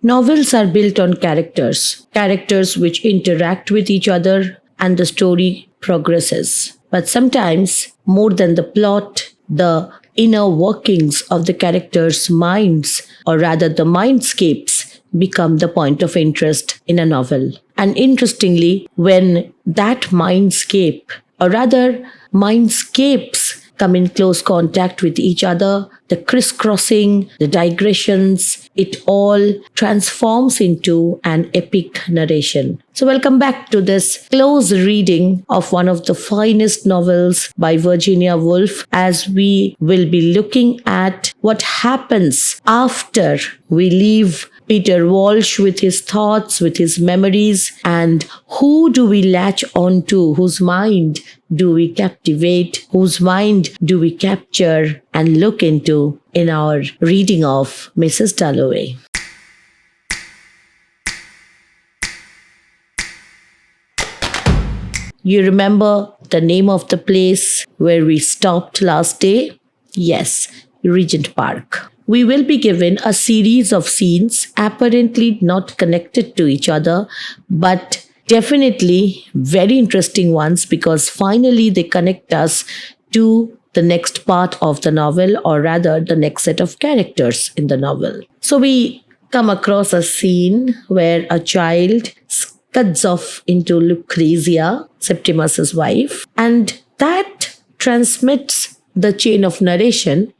Novels are built on characters which interact with each other, and the story progresses. But sometimes, more than the plot, the inner workings of the characters' minds, or rather the mindscapes, become the point of interest in a novel. And interestingly, when that mindscape, or rather mindscapes, come in close contact with each other, the crisscrossing, the digressions, it all transforms into an epic narration. So welcome back to this close reading of one of the finest novels by Virginia Woolf, as we will be looking at what happens after we leave Peter Walsh with his thoughts, with his memories, and who do we latch on to, whose mind do we captivate, whose mind do we capture and look into in our reading of Mrs. Dalloway. You remember the name of the place where we stopped last day? Yes, Regent Park. We will be given a series of scenes apparently not connected to each other, but definitely very interesting ones, because finally they connect us to the next part of the novel, or rather the next set of characters in the novel. So we come across a scene where a child scuds off into Lucrezia, Septimus's wife, and that transmits the chain of narration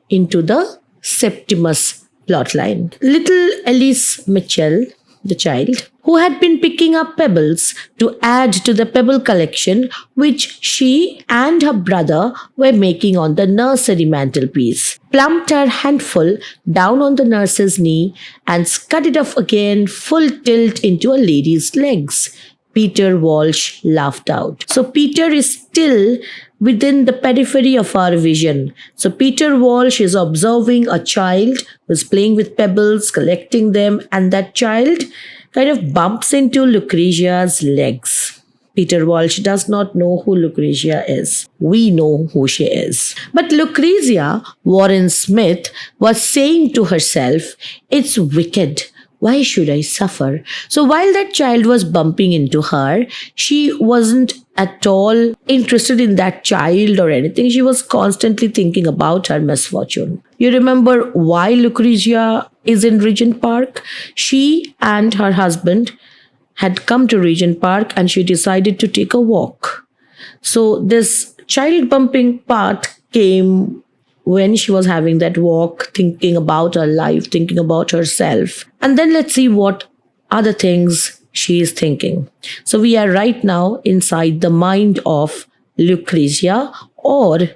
into the Septimus plotline. Little Elise Mitchell, the child, who had been picking up pebbles to add to the pebble collection which she and her brother were making on the nursery mantelpiece, plumped her handful down on the nurse's knee and scudded off again full tilt into a lady's legs. Peter Walsh laughed out. So Peter is still within the periphery of our vision. So Peter Walsh is observing a child who's playing with pebbles, collecting them, and that child kind of bumps into Lucrezia's legs. Peter Walsh does not know who Lucrezia is. We know who she is. But Lucrezia, Warren Smith, was saying to herself, "It's wicked. Why should I suffer?" So while that child was bumping into her, she wasn't at all interested in that child or anything. She was constantly thinking about her misfortune. You remember why Lucrezia is in Regent Park? She and her husband had come to Regent Park and she decided to take a walk. So this child bumping part came when she was having that walk, thinking about her life, thinking about herself. And then let's see what other things she is thinking. So we are right now inside the mind of Lucrezia, or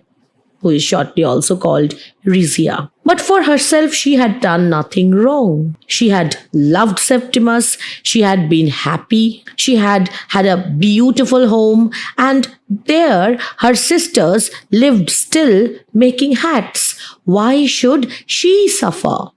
who is shortly also called Rizia. But for herself, she had done nothing wrong. She had loved Septimus. She had been happy. She had had a beautiful home. And there, her sisters lived still making hats. Why should she suffer?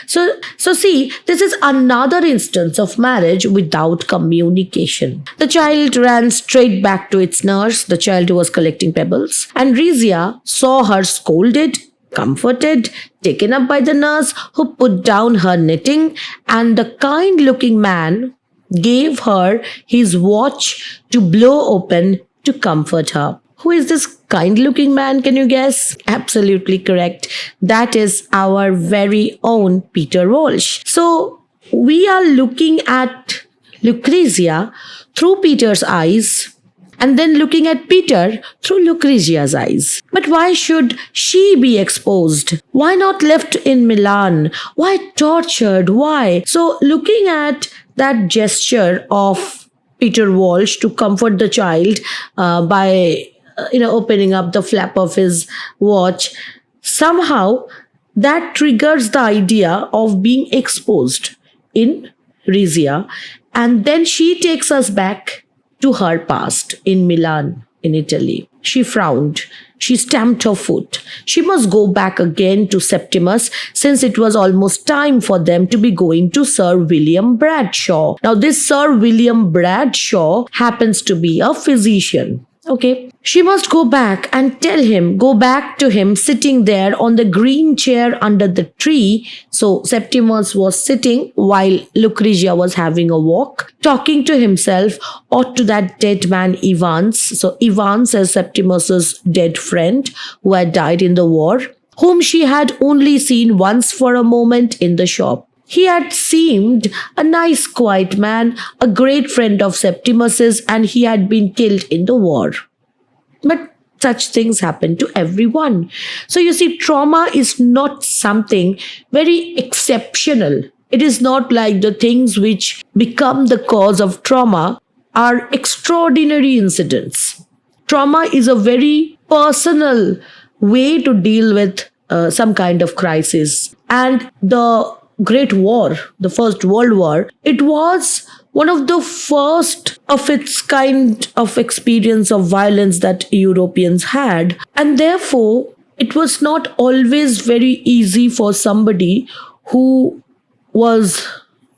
So see, this is another instance of marriage without communication. The child ran straight back to its nurse, the child who was collecting pebbles. And Rizia saw her scolded, comforted, taken up by the nurse, who put down her knitting, and the kind-looking man gave her his watch to blow open to comfort her. Who is this kind-looking man, can you guess? Absolutely correct. That is our very own Peter Walsh. So we are looking at Lucrezia through Peter's eyes, and then looking at Peter through Lucrezia's eyes. But why should she be exposed? Why not left in Milan? Why tortured? Why? So looking at that gesture of Peter Walsh to comfort the child by opening up the flap of his watch, somehow that triggers the idea of being exposed in Rizia. And then she takes us back to her past in Milan, in Italy. She frowned. She stamped her foot. She must go back again to Septimus, since it was almost time for them to be going to Sir William Bradshaw. Now, this Sir William Bradshaw happens to be a physician. Okay. She must go back to him sitting there on the green chair under the tree. So Septimus was sitting while Lucrezia was having a walk, talking to himself or to that dead man Evans. So Evans is Septimus's dead friend who had died in the war, whom she had only seen once for a moment in the shop. He had seemed a nice, quiet man, a great friend of Septimus's, and he had been killed in the war. But such things happen to everyone. So you see, trauma is not something very exceptional. It is not like the things which become the cause of trauma are extraordinary incidents. Trauma is a very personal way to deal with some kind of crisis. And the Great War, the First World War, it was one of the first of its kind of experience of violence that Europeans had. And therefore, it was not always very easy for somebody who was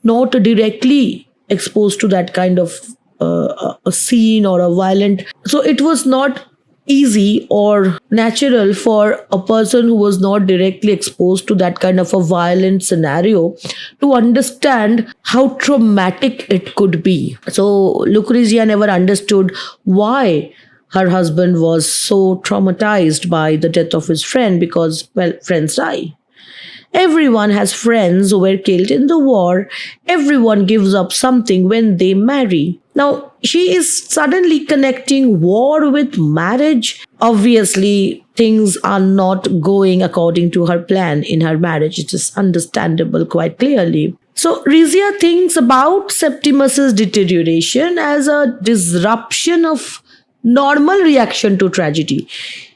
not directly exposed to that kind of a scene or a violent. So it was not easy or natural for a person who was not directly exposed to that kind of a violent scenario to understand how traumatic it could be. So Lucrezia never understood why her husband was so traumatized by the death of his friend, because, well, friends die. Everyone has friends who were killed in the war. Everyone gives up something when they marry. Now, she is suddenly connecting war with marriage. Obviously, things are not going according to her plan in her marriage. It is understandable quite clearly. So, Rizia thinks about Septimus's deterioration as a disruption of normal reaction to tragedy.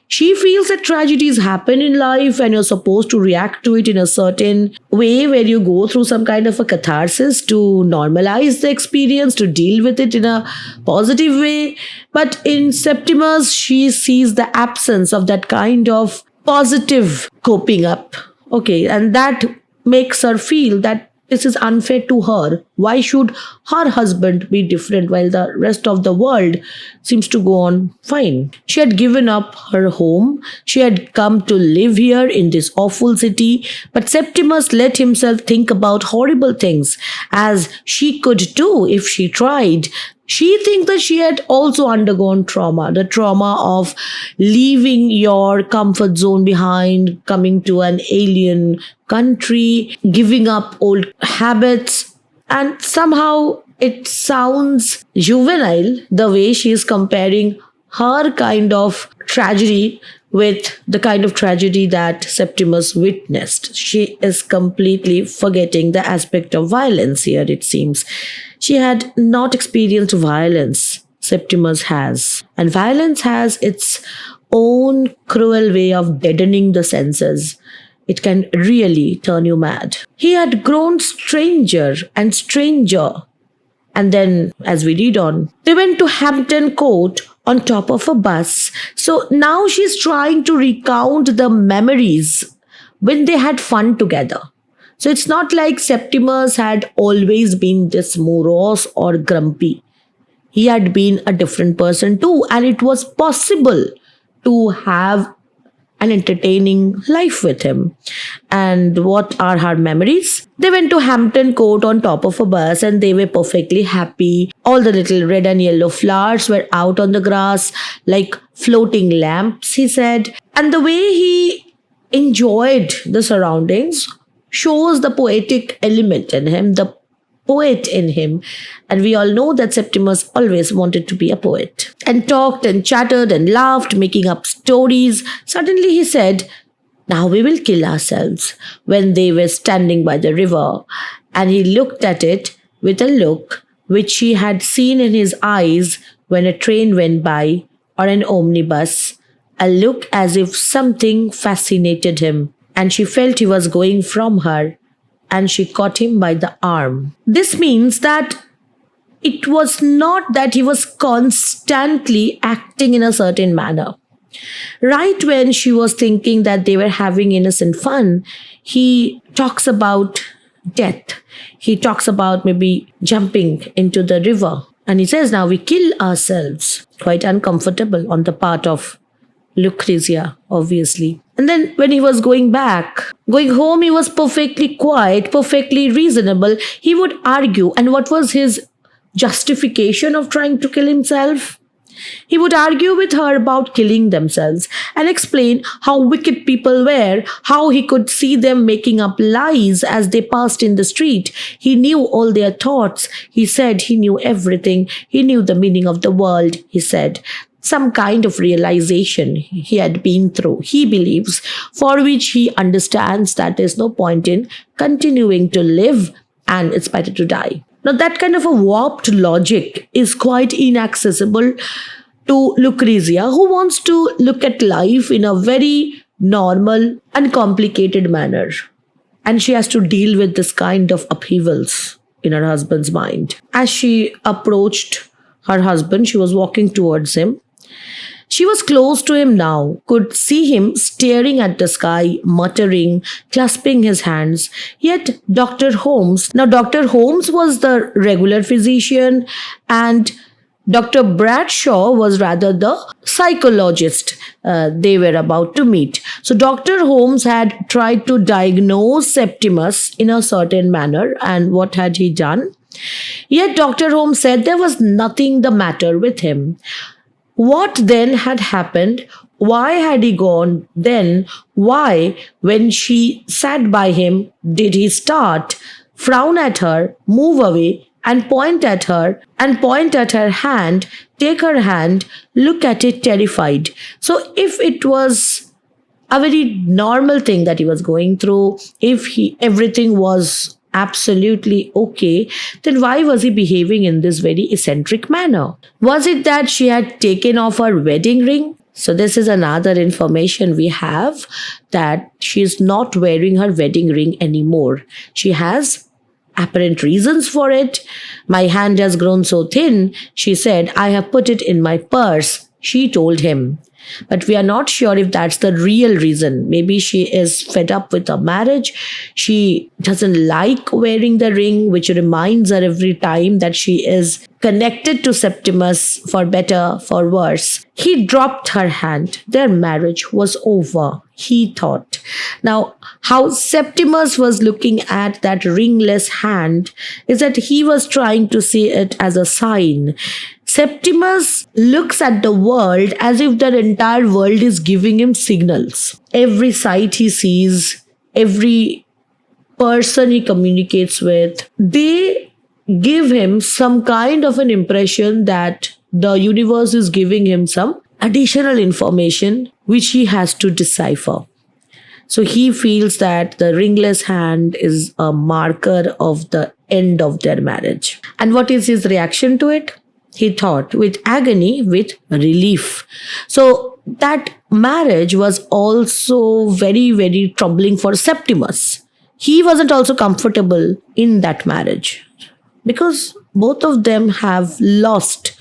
She feels that tragedies happen in life and you're supposed to react to it in a certain way where you go through some kind of a catharsis to normalize the experience, to deal with it in a positive way. But in Septimus, she sees the absence of that kind of positive coping up. Okay, and that makes her feel that this is unfair to her. Why should her husband be different while the rest of the world seems to go on fine? She had given up her home. She had come to live here in this awful city. But Septimus let himself think about horrible things, as she could do if she tried. She thinks that she had also undergone trauma, the trauma of leaving your comfort zone behind, coming to an alien country, giving up old habits. And somehow it sounds juvenile the way she is comparing her kind of tragedy with the kind of tragedy that Septimus witnessed. She is completely forgetting the aspect of violence here, it seems. She had not experienced violence. Septimus has. And violence has its own cruel way of deadening the senses. It can really turn you mad. He had grown stranger and stranger. And then, as we read on, they went to Hampton Court on top of a bus. So now she's trying to recount the memories when they had fun together. So it's not like Septimus had always been this morose or grumpy. He had been a different person too, and it was possible to have an entertaining life with him. And what are her memories? They went to Hampton Court on top of a bus and they were perfectly happy. All the little red and yellow flowers were out on the grass like floating lamps, he said. And the way he enjoyed the surroundings shows the poetic element in him, the poet in him. And we all know that Septimus always wanted to be a poet. And talked and chattered and laughed, making up stories. Suddenly he said, "Now we will kill ourselves," when they were standing by the river. And he looked at it with a look which she had seen in his eyes when a train went by or an omnibus, a look as if something fascinated him. And she felt he was going from her, and she caught him by the arm. This means that it was not that he was constantly acting in a certain manner. Right when she was thinking that they were having innocent fun, he talks about death. He talks about maybe jumping into the river. And he says, now we kill ourselves. Quite uncomfortable on the part of Lucrezia, obviously. And then when he was going home, he was perfectly quiet, perfectly reasonable. He would argue. And what was his justification of trying to kill himself? He would argue with her about killing themselves and explain how wicked people were, how he could see them making up lies as they passed in the street. He knew all their thoughts. He said he knew everything. He knew the meaning of the world, he said. Some kind of realization he had been through, he believes, for which he understands that there's no point in continuing to live and it's better to die. Now, that kind of a warped logic is quite inaccessible to Lucrezia, who wants to look at life in a very normal, uncomplicated manner. And she has to deal with this kind of upheavals in her husband's mind. As she approached her husband, she was walking towards him. She was close to him now, could see him staring at the sky, muttering, clasping his hands. Yet Dr. Holmes was the regular physician and Dr. Bradshaw was rather the psychologist they were about to meet. So Dr. Holmes had tried to diagnose Septimus in a certain manner, and what had he done? Yet Dr. Holmes said there was nothing the matter with him. What then had happened? Why had he gone then? Why, when she sat by him, did he start, frown at her, move away, and point at her hand, take her hand, look at it terrified? So if it was a very normal thing that he was going through, if everything was absolutely okay, then why was he behaving in this very eccentric manner? Was it that she had taken off her wedding ring? So this is another information we have, that she is not wearing her wedding ring anymore. She has apparent reasons for it. My hand has grown so thin, she said. I have put it in my purse, she told him. But we are not sure if that's the real reason. Maybe she is fed up with her marriage. She doesn't like wearing the ring, which reminds her every time that she is connected to Septimus, for better, for worse. He dropped her hand. Their marriage was over, he thought. Now, how Septimus was looking at that ringless hand is that he was trying to see it as a sign. Septimus looks at the world as if the entire world is giving him signals. Every sight he sees, every person he communicates with, they give him some kind of an impression that the universe is giving him some additional information which he has to decipher. So he feels that the ringless hand is a marker of the end of their marriage. And what is his reaction to it? He thought, with agony, with relief. So that marriage was also very, very troubling for Septimus. He wasn't also comfortable in that marriage, because both of them have lost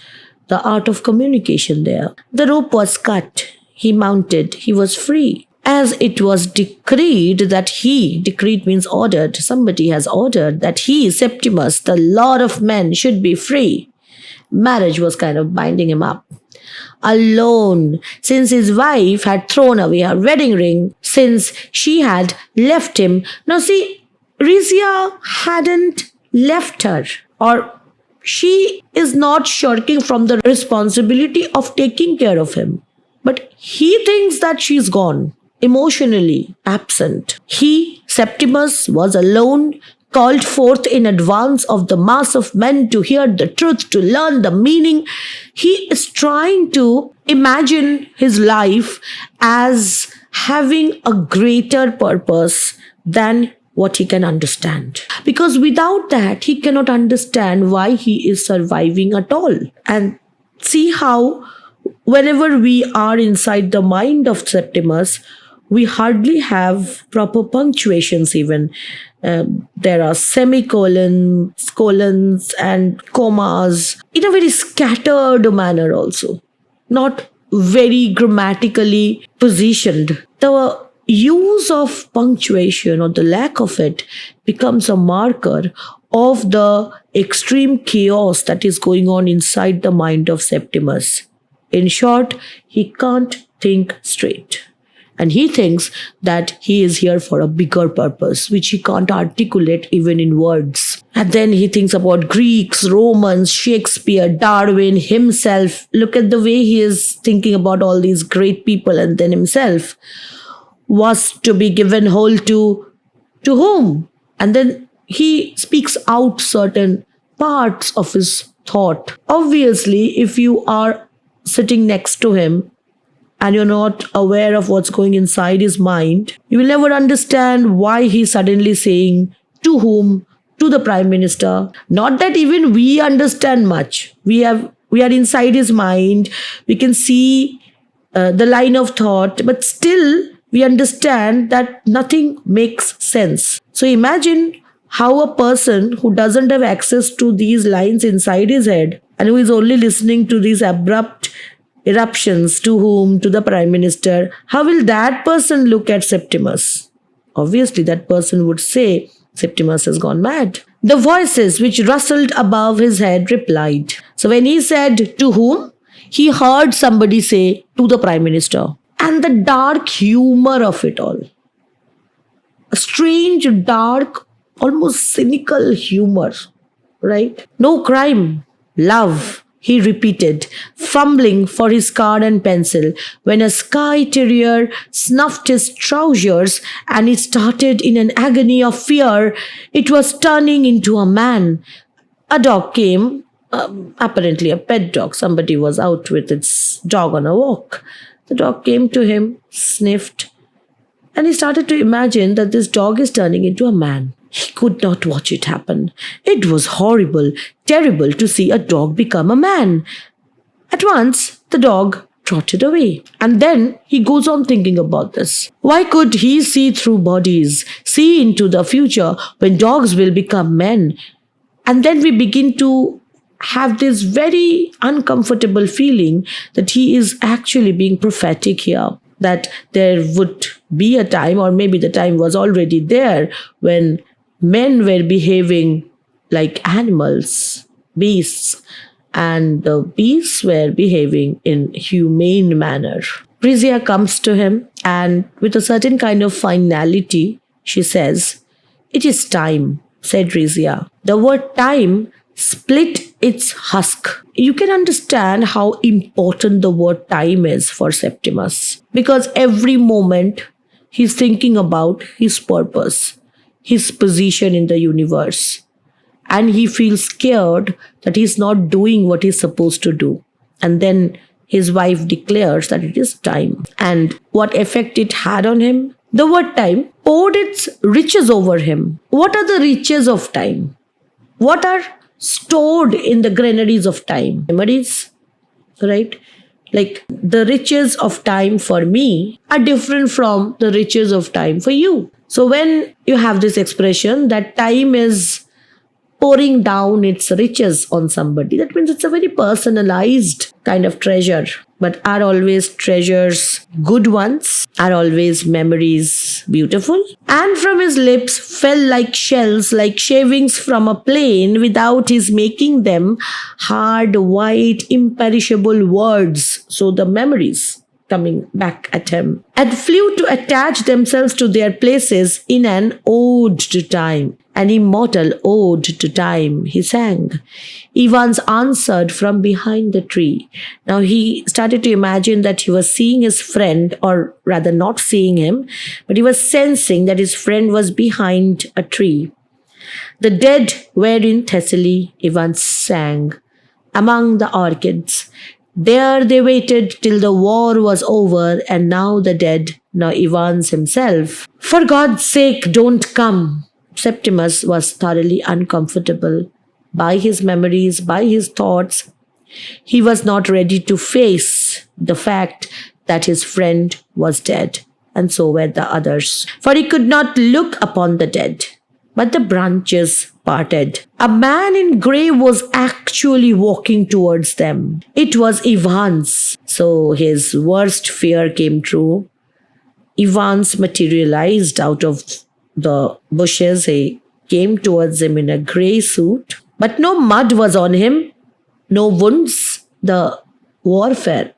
the art of communication there. The rope was cut. He mounted. He was free. As it was decreed means ordered, somebody has ordered that he, Septimus, the lord of men, should be free. Marriage was kind of binding him up. Alone, since his wife had thrown away her wedding ring, since she had left him. Now see, Rizia hadn't left her, or she is not shirking from the responsibility of taking care of him. But he thinks that she's gone, emotionally absent. He, Septimus, was alone, called forth in advance of the mass of men to hear the truth, to learn the meaning. He is trying to imagine his life as having a greater purpose than what he can understand. Because without that, he cannot understand why he is surviving at all. And see how whenever we are inside the mind of Septimus, we hardly have proper punctuations even. There are semicolons, colons, and commas in a very scattered manner also. Not very grammatically positioned. The use of punctuation or the lack of it becomes a marker of the extreme chaos that is going on inside the mind of Septimus. In short, he can't think straight. And he thinks that he is here for a bigger purpose, which he can't articulate even in words. And then he thinks about Greeks, Romans, Shakespeare, Darwin, himself. Look at the way he is thinking about all these great people, and then himself was to be given whole to whom? And then he speaks out certain parts of his thought. Obviously, if you are sitting next to him and you're not aware of what's going inside his mind, you will never understand why he's suddenly saying to whom, to the Prime Minister. Not that even we understand much. We are inside his mind. We can see the line of thought, but still we understand that nothing makes sense. So imagine how a person who doesn't have access to these lines inside his head and who is only listening to these abrupt eruptions, to whom, to the Prime Minister, how will that person look at Septimus? Obviously, that person would say, Septimus has gone mad. The voices which rustled above his head replied. So when he said, to whom? He heard somebody say, to the Prime Minister. And the dark humor of it all. A strange, dark, almost cynical humor, right? No crime, love, he repeated, fumbling for his card and pencil, when a Skye Terrier snuffed his trousers and he started in an agony of fear. It was turning into a man. A dog came, apparently a pet dog. Somebody was out with its dog on a walk. The dog came to him, sniffed, and he started to imagine that this dog is turning into a man. He could not watch it happen. It was horrible, terrible to see a dog become a man. At once, the dog trotted away. And then he goes on thinking about this. Why could he see through bodies, see into the future when dogs will become men? And then we begin to have this very uncomfortable feeling that he is actually being prophetic here. That there would be a time, or maybe the time was already there, when men were behaving like animals, beasts, and the beasts were behaving in humane manner. Brizia comes to him, and with a certain kind of finality, she says, "It is time," said Brizia. The word time split its husk. You can understand how important the word time is for Septimus, because every moment he's thinking about his purpose, his position in the universe, and he feels scared that he's not doing what he's supposed to do. And then his wife declares that it is time. And what effect it had on him? The word time poured its riches over him. What are the riches of time? What are stored in the granaries of time? Memories, right? Like the riches of time for me are different from the riches of time for you. So when you have this expression that time is pouring down its riches on somebody, that means it's a very personalized kind of treasure. But are always treasures good ones? Are always memories beautiful? And from his lips fell like shells, like shavings from a plane, without his making them, hard, white, imperishable words. So the memories coming back at him, and flew to attach themselves to their places in an ode to time. An immortal ode to time, he sang. Evans answered from behind the tree. Now he started to imagine that he was seeing his friend, or rather not seeing him, but he was sensing that his friend was behind a tree. The dead were in Thessaly, Evans sang, among the orchids. There they waited till the war was over, and now the dead, now Evans himself. For God's sake, don't come. Septimus was thoroughly uncomfortable by his memories, by his thoughts. He was not ready to face the fact that his friend was dead, and so were the others. For he could not look upon the dead. But the branches parted. A man in grey was actually walking towards them. It was Evans. So his worst fear came true. Evans materialized out of the bushes. He came towards him in a grey suit, but no mud was on him, no wounds. The warfare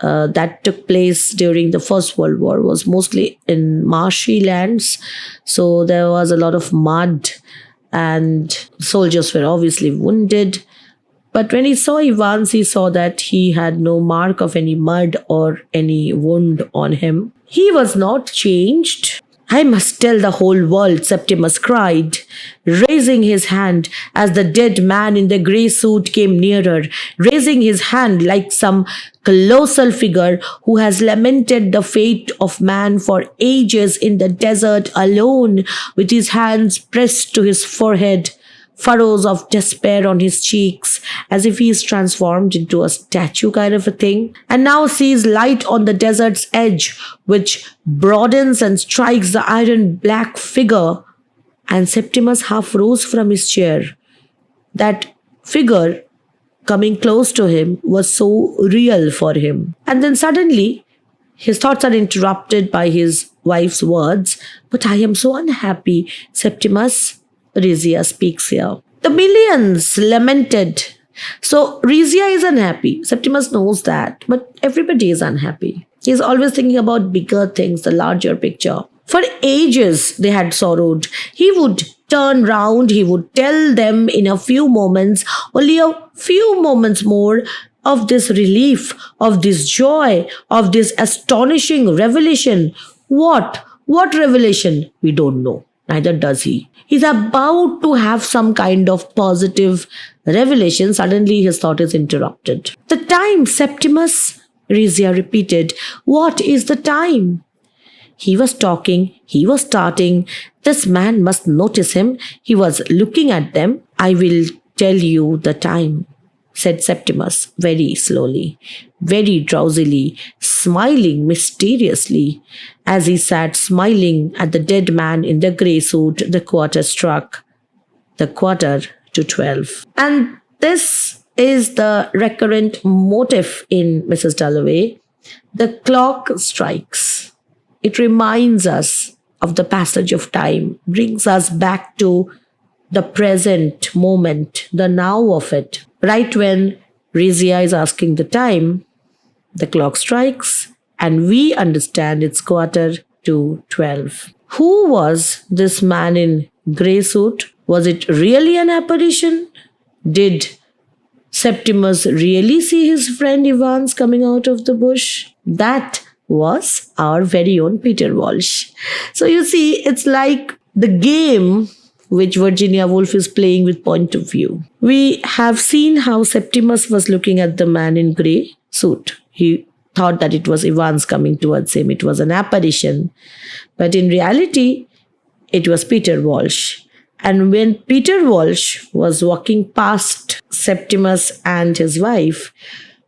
that took place during the First World War was mostly in marshy lands, so there was a lot of mud and soldiers were obviously wounded. But when he saw Evans, he saw that he had no mark of any mud or any wound on him. He was not changed. I must tell the whole world, Septimus cried, raising his hand as the dead man in the grey suit came nearer, raising his hand like some colossal figure who has lamented the fate of man for ages in the desert alone, with his hands pressed to his forehead, furrows of despair on his cheeks, as if he is transformed into a statue kind of a thing, and now sees light on the desert's edge, which broadens and strikes the iron black figure. And Septimus half rose from his chair. That figure coming close to him was so real for him. And then suddenly, his thoughts are interrupted by his wife's words. But I am so unhappy, Septimus. Rizia speaks here. The millions lamented. So Rizia is unhappy. Septimus knows that, but everybody is unhappy. He is always thinking about bigger things, the larger picture. For ages they had sorrowed. He would turn round, he would tell them in a few moments, only a few moments more, of this relief, of this joy, of this astonishing revelation. What? What revelation? We don't know. Neither does he. He's about to have some kind of positive revelation. Suddenly his thought is interrupted. The time, Septimus, Rizia repeated. What is the time? He was talking. He was starting. This man must notice him. He was looking at them. I will tell you the time, said Septimus very slowly, very drowsily, smiling mysteriously. As he sat smiling at the dead man in the grey suit, the quarter struck. The 11:45. And this is the recurrent motif in Mrs. Dalloway. The clock strikes. It reminds us of the passage of time, brings us back to the present moment, the now of it. Right when Rizia is asking the time, the clock strikes and we understand it's 11:45. Who was this man in grey suit? Was it really an apparition? Did Septimus really see his friend Evans coming out of the bush? That was our very own Peter Walsh. So you see, it's like the game which Virginia Woolf is playing with point of view. We have seen how Septimus was looking at the man in grey suit. He thought that it was Evans coming towards him. It was an apparition. But in reality, it was Peter Walsh. And when Peter Walsh was walking past Septimus and his wife,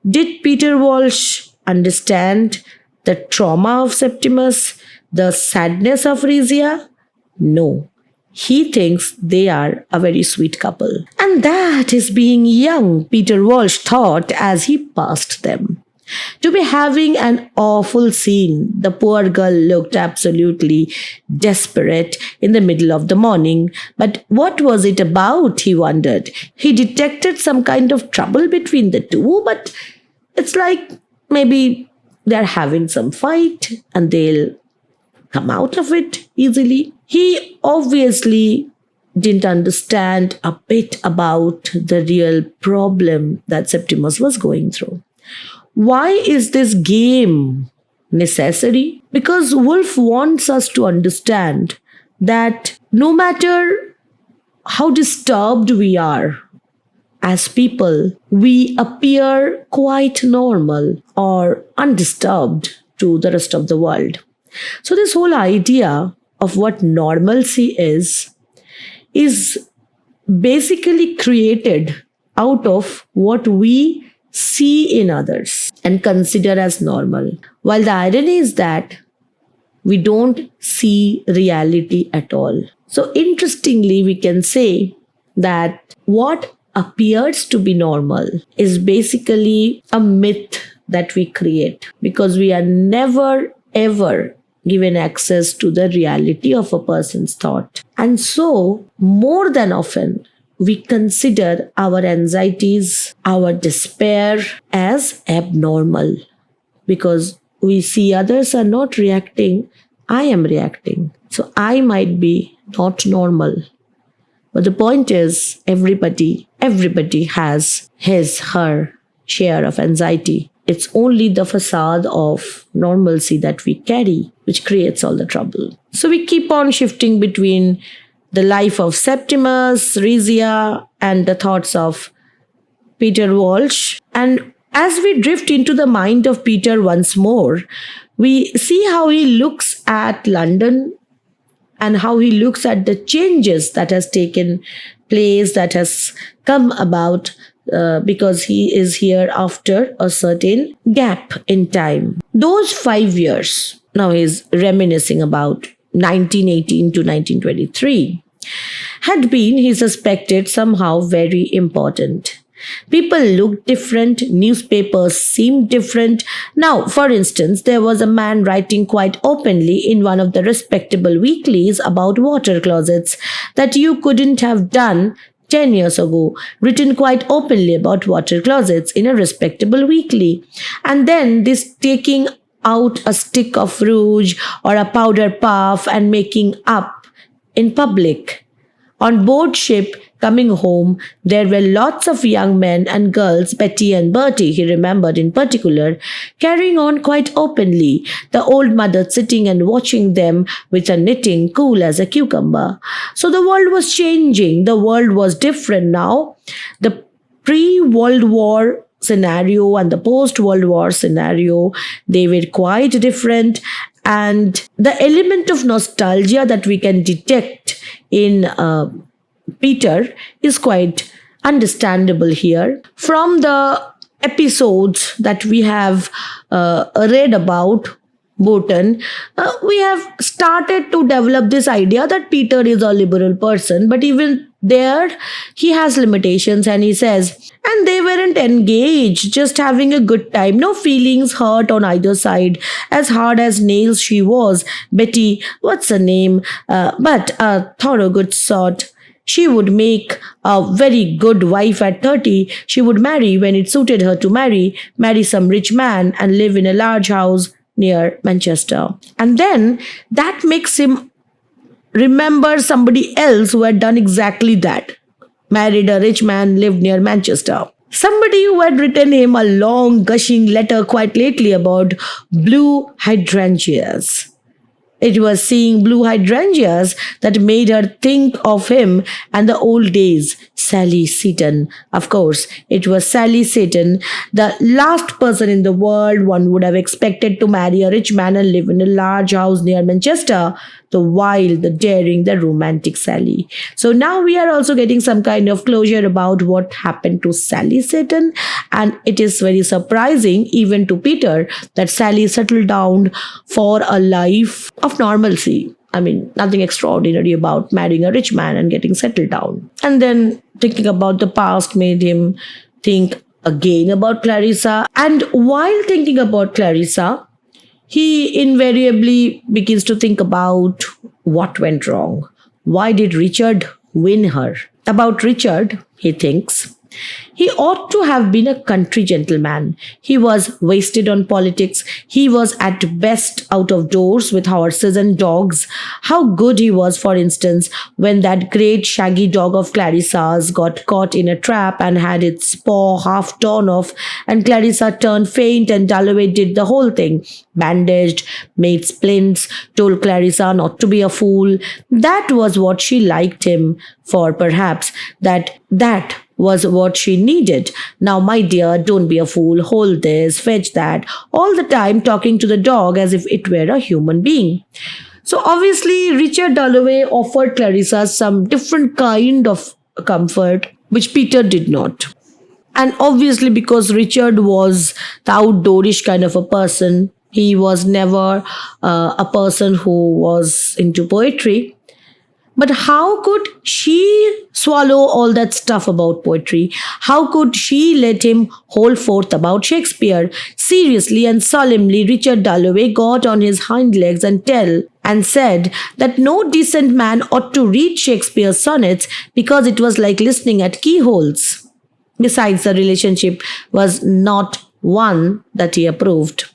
did Peter Walsh understand the trauma of Septimus, the sadness of Rizia? No. He thinks they are a very sweet couple. And that is being young, Peter Walsh thought as he passed them. To be having an awful scene, the poor girl looked absolutely desperate in the middle of the morning. But what was it about, he wondered. He detected some kind of trouble between the two, but it's like maybe they're having some fight and they'll come out of it easily. He obviously didn't understand a bit about the real problem that Septimus was going through. Why is this game necessary? Because Woolf wants us to understand that no matter how disturbed we are as people, we appear quite normal or undisturbed to the rest of the world. So this whole idea of what normalcy is basically created out of what we see in others and consider as normal. While the irony is that we don't see reality at all. So interestingly, we can say that what appears to be normal is basically a myth that we create, because we are never ever given access to the reality of a person's thought. And so, more than often, we consider our anxieties, our despair as abnormal because we see others are not reacting, I am reacting. So I might be not normal. But the point is, everybody has his, her share of anxiety. It's only the facade of normalcy that we carry, which creates all the trouble. So we keep on shifting between the life of Septimus, Rhizia, and the thoughts of Peter Walsh. And as we drift into the mind of Peter once more, we see how he looks at London and how he looks at the changes that has taken place, that has come about because he is here after a certain gap in time. Those 5 years, now he's reminiscing about 1918 to 1923, had been, he suspected, somehow very important. People looked different, newspapers seemed different. Now, for instance, there was a man writing quite openly in one of the respectable weeklies about water closets that you couldn't have done 10 years ago, written quite openly about water closets in a respectable weekly. And then this taking out a stick of rouge or a powder puff and making up in public. On board ship, coming home, there were lots of young men and girls, Betty and Bertie, he remembered in particular, carrying on quite openly, the old mother sitting and watching them with her knitting cool as a cucumber. So the world was changing. The world was different now. The pre-World War scenario and the post-World War scenario, they were quite different. And the element of nostalgia that we can detect in Peter is quite understandable here. From the episodes that we have read about Burton, we have started to develop this idea that Peter is a liberal person, but even there he has limitations, and he says, and they weren't engaged, just having a good time, no feelings hurt on either side. As hard as nails she was, Betty, what's her name, but a thorough good sort. She would make a very good wife at 30. She would marry when it suited her to marry some rich man and live in a large house near Manchester. And then that makes him remember somebody else who had done exactly that. Married a rich man, lived near Manchester. Somebody who had written him a long gushing letter quite lately about blue hydrangeas. It was seeing blue hydrangeas that made her think of him and the old days. Sally Seton. Of course, it was Sally Seton, the last person in the world one would have expected to marry a rich man and live in a large house near Manchester. The wild, the daring, the romantic Sally. So now we are also getting some kind of closure about what happened to Sally Seton. And it is very surprising, even to Peter, that Sally settled down for a life of normalcy. I mean, nothing extraordinary about marrying a rich man and getting settled down. And then thinking about the past made him think again about Clarissa. And while thinking about Clarissa, he invariably begins to think about what went wrong. Why did Richard win her? About Richard, he thinks, he ought to have been a country gentleman. He was wasted on politics. He was at best out of doors with horses and dogs. How good he was, for instance, when that great shaggy dog of Clarissa's got caught in a trap and had its paw half torn off, and Clarissa turned faint and Dalloway did the whole thing. Bandaged, made splints, told Clarissa not to be a fool. That was what she liked him for, perhaps. That was what she needed. Now, my dear, don't be a fool. Hold this, fetch that. All the time talking to the dog as if it were a human being. So obviously, Richard Dalloway offered Clarissa some different kind of comfort, which Peter did not. And obviously, because Richard was the outdoorish kind of a person, he was never a person who was into poetry. But how could she swallow all that stuff about poetry? How could she let him hold forth about Shakespeare? Seriously and solemnly, Richard Dalloway got on his hind legs and said that no decent man ought to read Shakespeare's sonnets because it was like listening at keyholes. Besides, the relationship was not one that he approved.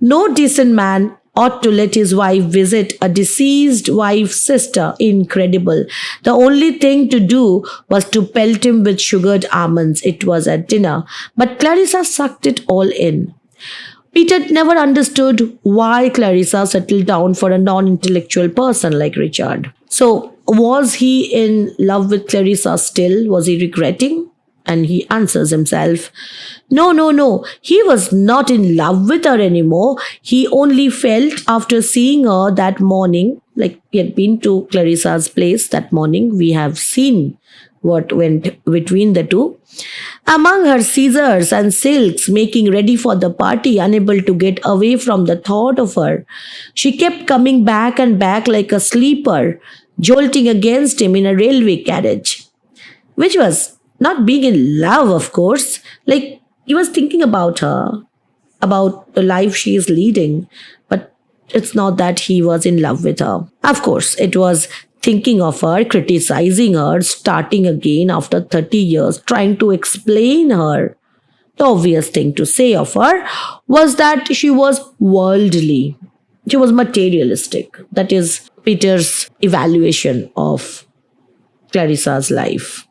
No decent man ought to let his wife visit a deceased wife's sister. Incredible. The only thing to do was to pelt him with sugared almonds. It was at dinner. But Clarissa sucked it all in. Peter never understood why Clarissa settled down for a non-intellectual person like Richard. So, was he in love with Clarissa still? Was he regretting? And he answers himself, no. He was not in love with her anymore. He only felt after seeing her that morning, like he had been to Clarissa's place that morning. We have seen what went between the two. Among her scissors and silks, making ready for the party, unable to get away from the thought of her. She kept coming back and back like a sleeper, jolting against him in a railway carriage. Which was not being in love, of course. Like, he was thinking about her, about the life she is leading. But it's not that he was in love with her. Of course, it was thinking of her, criticizing her, starting again after 30 years, trying to explain her. The obvious thing to say of her was that she was worldly. She was materialistic. That is Peter's evaluation of Clarissa's life.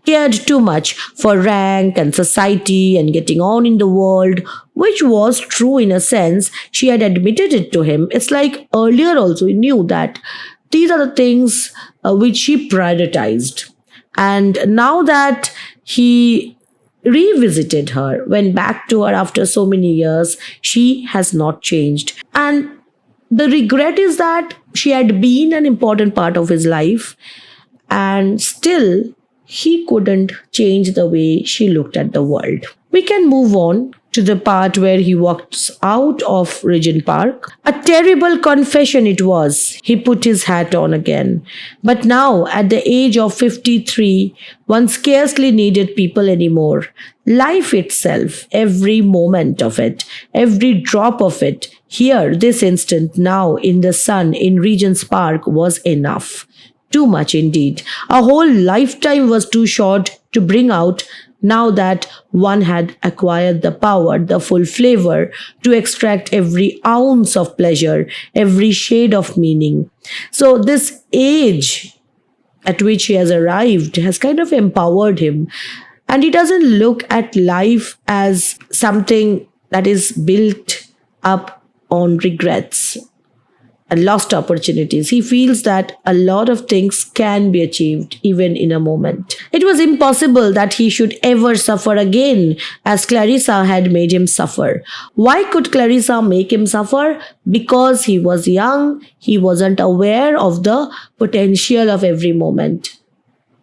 Cared too much for rank and society and getting on in the world, which was true in a sense. She had admitted it to him. It's like earlier also he knew that these are the things which she prioritized. And now that he revisited her, went back to her after so many years, she has not changed. And the regret is that she had been an important part of his life, and still he couldn't change the way she looked at the world. We can move on to the part where he walks out of Regent Park. A terrible confession it was. He put his hat on again. But now, at the age of 53, one scarcely needed people anymore. Life itself, every moment of it, every drop of it, here, this instant, now, in the sun, in Regent's Park, was enough. Too much indeed. A whole lifetime was too short to bring out now that one had acquired the power, the full flavor to extract every ounce of pleasure, every shade of meaning. So this age at which he has arrived has kind of empowered him. And he doesn't look at life as something that is built up on regrets and lost opportunities. He feels that a lot of things can be achieved even in a moment. It was impossible that he should ever suffer again as Clarissa had made him suffer. Why could Clarissa make him suffer? Because he was young, he wasn't aware of the potential of every moment.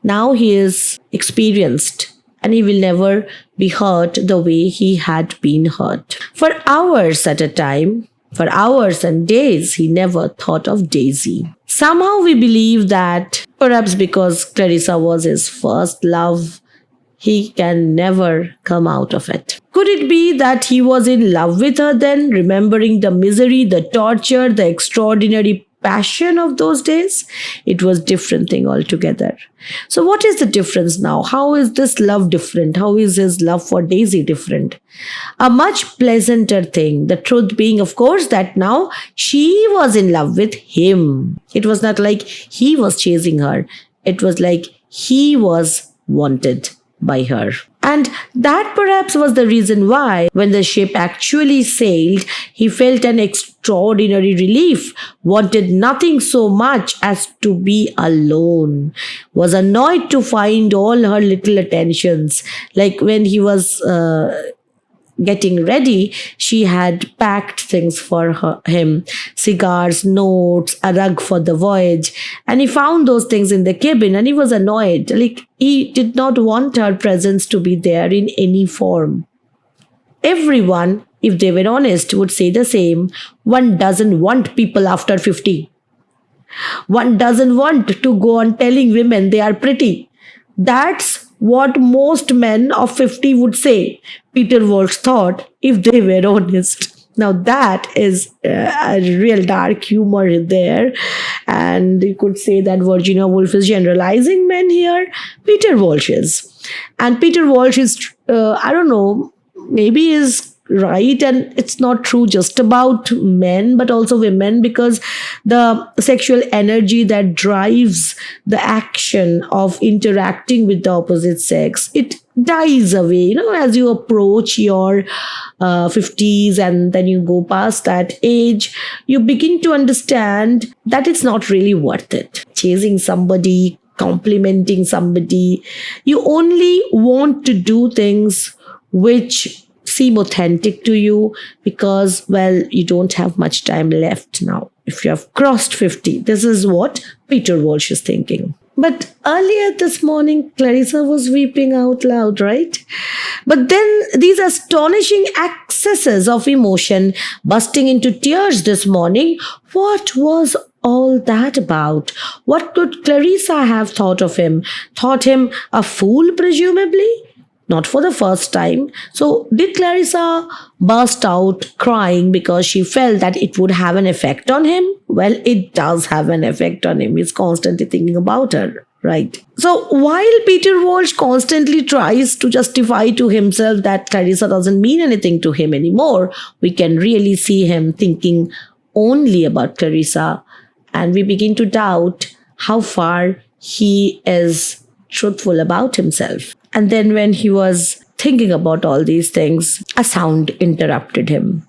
Now he is experienced and he will never be hurt the way he had been hurt. For hours at a time, for hours and days, he never thought of Daisy. Somehow we believe that perhaps because Clarissa was his first love, he can never come out of it. Could it be that he was in love with her then, remembering the misery, the torture, the extraordinary passion of those days? It was a different thing altogether. So what is the difference now? How is this love different? How is his love for Daisy different? A much pleasanter thing. The truth being, of course, that now she was in love with him. It was not like he was chasing her. It was like he was wanted by her. And that perhaps was the reason why, when the ship actually sailed, he felt an extraordinary relief, wanted nothing so much as to be alone, was annoyed to find all her little attentions. Like when he was getting ready, she had packed things for him, cigars, notes, a rug for the voyage, and he found those things in the cabin and he was annoyed. Like he did not want her presence to be there in any form. Everyone, if they were honest, would say the same. One doesn't want people after 50. One doesn't want to go on telling women they are pretty. That's what most men of 50 would say, Peter Walsh thought, if they were honest. Now that is a real dark humor there, and you could say that Virginia Woolf is generalizing men here. Peter Walsh is, and Peter Walsh is, I don't know, maybe is right, and it's not true just about men but also women, because the sexual energy that drives the action of interacting with the opposite sex, it dies away, as you approach your 50s, and then you go past that age, you begin to understand that it's not really worth it chasing somebody, complimenting somebody. You only want to do things which seem authentic to you, because, well, you don't have much time left now. If you have crossed 50, this is what Peter Walsh is thinking. But earlier this morning, Clarissa was weeping out loud, right? But then these astonishing accesses of emotion, bursting into tears this morning, what was all that about? What could Clarissa have thought of him? Thought him a fool, presumably? Not for the first time. So did Clarissa burst out crying because she felt that it would have an effect on him? Well, it does have an effect on him. He's constantly thinking about her, right? So while Peter Walsh constantly tries to justify to himself that Clarissa doesn't mean anything to him anymore, we can really see him thinking only about Clarissa, and we begin to doubt how far he is truthful about himself. And then when he was thinking about all these things, a sound interrupted him.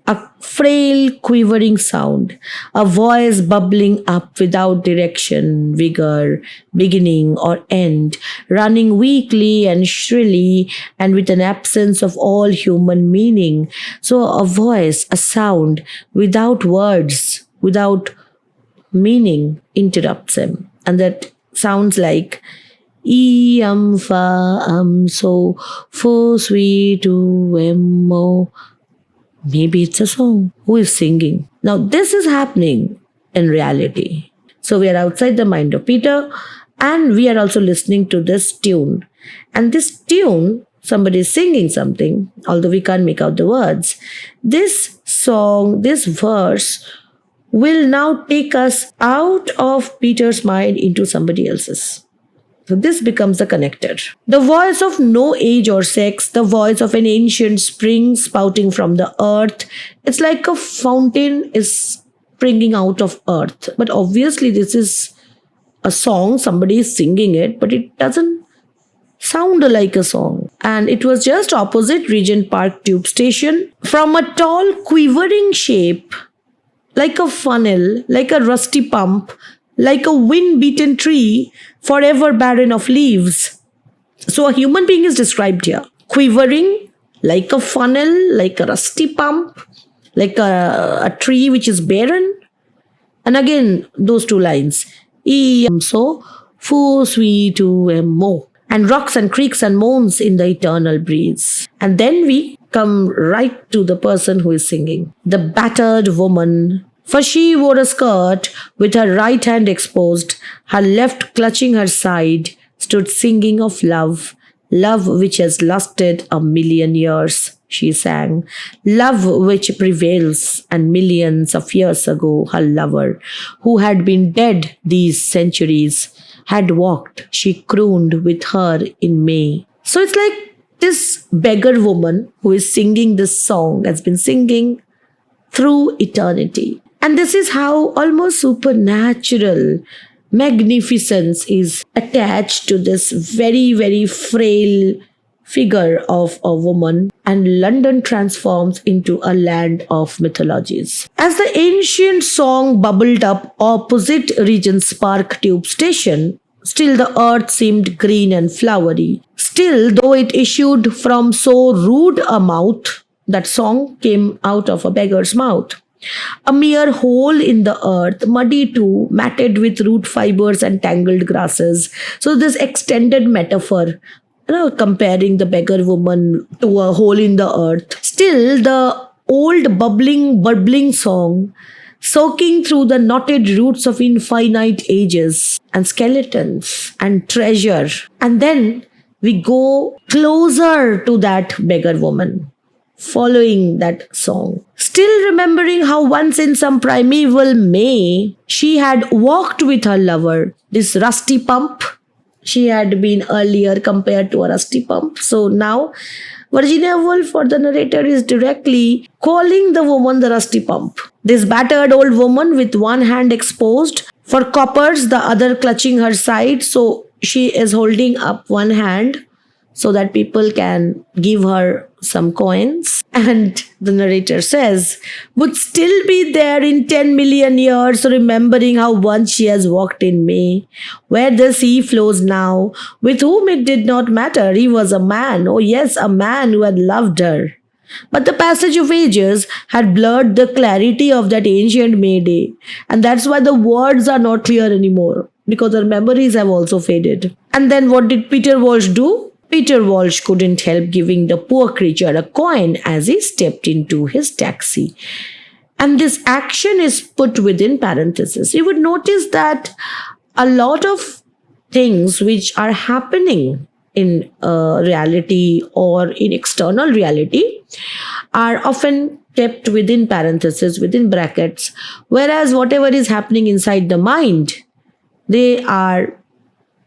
A frail, quivering sound, a voice bubbling up without direction, vigor, beginning or end, running weakly and shrilly and with an absence of all human meaning. So a voice, a sound, without words, without meaning, interrupts him. And that sounds like fa so fo sweet mo. Maybe it's a song. Who is singing? Now this is happening in reality. So we are outside the mind of Peter, and we are also listening to this tune. And this tune, somebody is singing something, although we can't make out the words. This song, this verse will now take us out of Peter's mind into somebody else's. So this becomes the connector. The voice of no age or sex, the voice of an ancient spring spouting from the earth. It's like a fountain is springing out of earth. But obviously this is a song, somebody is singing it, but it doesn't sound like a song. And it was just opposite Regent Park Tube Station. From a tall quivering shape, like a funnel, like a rusty pump, like a wind-beaten tree, forever barren of leaves. So a human being is described here. Quivering, like a funnel, like a rusty pump, like a tree which is barren. And again, those two lines. So, fu sweet mo. And rocks and creaks and moans in the eternal breeze. And then we come right to the person who is singing. The battered woman. For she wore a skirt with her right hand exposed, her left clutching her side, stood singing of love, love which has lusted a million years, she sang, love which prevails, and millions of years ago her lover, who had been dead these centuries, had walked, she crooned with her in May. So it's like this beggar woman who is singing this song has been singing through eternity. And this is how almost supernatural magnificence is attached to this very, very frail figure of a woman, and London transforms into a land of mythologies. As the ancient song bubbled up opposite Regent's Park Tube Station, still the earth seemed green and flowery. Still, though it issued from so rude a mouth, that song came out of a beggar's mouth. A mere hole in the earth, muddy too, matted with root fibers and tangled grasses. So this extended metaphor, comparing the beggar woman to a hole in the earth. Still, the old burbling song soaking through the knotted roots of infinite ages and skeletons and treasure. And then we go closer to that beggar woman, following that song. Still remembering how once in some primeval May, she had walked with her lover, this rusty pump. She had been earlier compared to a rusty pump. So now Virginia Woolf, or the narrator, is directly calling the woman the rusty pump. This battered old woman with one hand exposed for coppers, the other clutching her side. So she is holding up one hand so that people can give her some coins. And the narrator says, would still be there in 10 million years, remembering how once she has walked in May, where the sea flows now, with whom it did not matter. He was a man, oh yes, a man who had loved her. But the passage of ages had blurred the clarity of that ancient May day. And that's why the words are not clear anymore, because her memories have also faded. And then what did Peter Walsh do? Peter Walsh couldn't help giving the poor creature a coin as he stepped into his taxi. And this action is put within parentheses. You would notice that a lot of things which are happening in reality or in external reality are often kept within parentheses, within brackets, whereas whatever is happening inside the mind, they are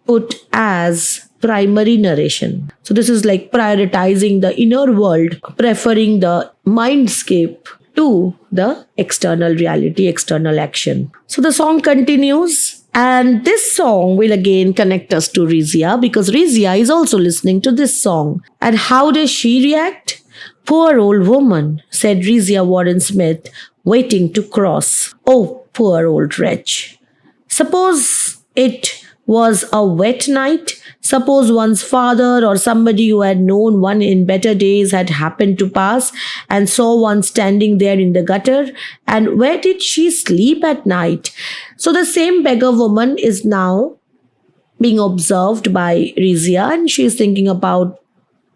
put as primary narration. So this is like prioritizing the inner world, preferring the mindscape to the external reality, external action. So the song continues, and this song will again connect us to Rizia, because Rizia is also listening to this song. And how does she react? Poor old woman, said Rizia Warren Smith, waiting to cross. Oh, poor old wretch. Suppose it was a wet night. Suppose one's father or somebody who had known one in better days had happened to pass and saw one standing there in the gutter. And where did she sleep at night? So the same beggar woman is now being observed by Rizia, and she is thinking about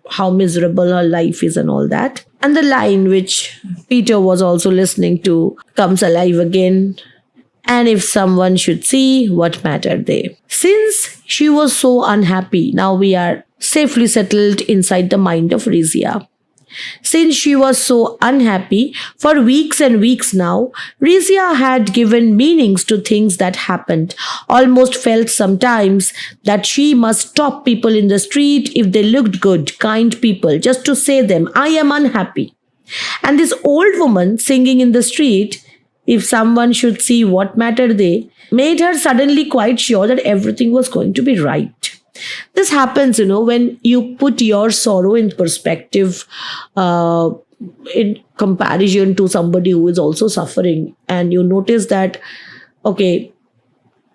how miserable her life is and all that. And the line which Peter was also listening to comes alive again. And if someone should see, what mattered they? Since she was so unhappy, now we are safely settled inside the mind of Rizia. Since she was so unhappy, for weeks and weeks now, Rizia had given meanings to things that happened, almost felt sometimes that she must stop people in the street if they looked good, kind people, just to say them, I am unhappy. And this old woman singing in the street, if someone should see, what mattered they, made her suddenly quite sure that everything was going to be right. This happens, when you put your sorrow in perspective in comparison to somebody who is also suffering, and you notice that, okay,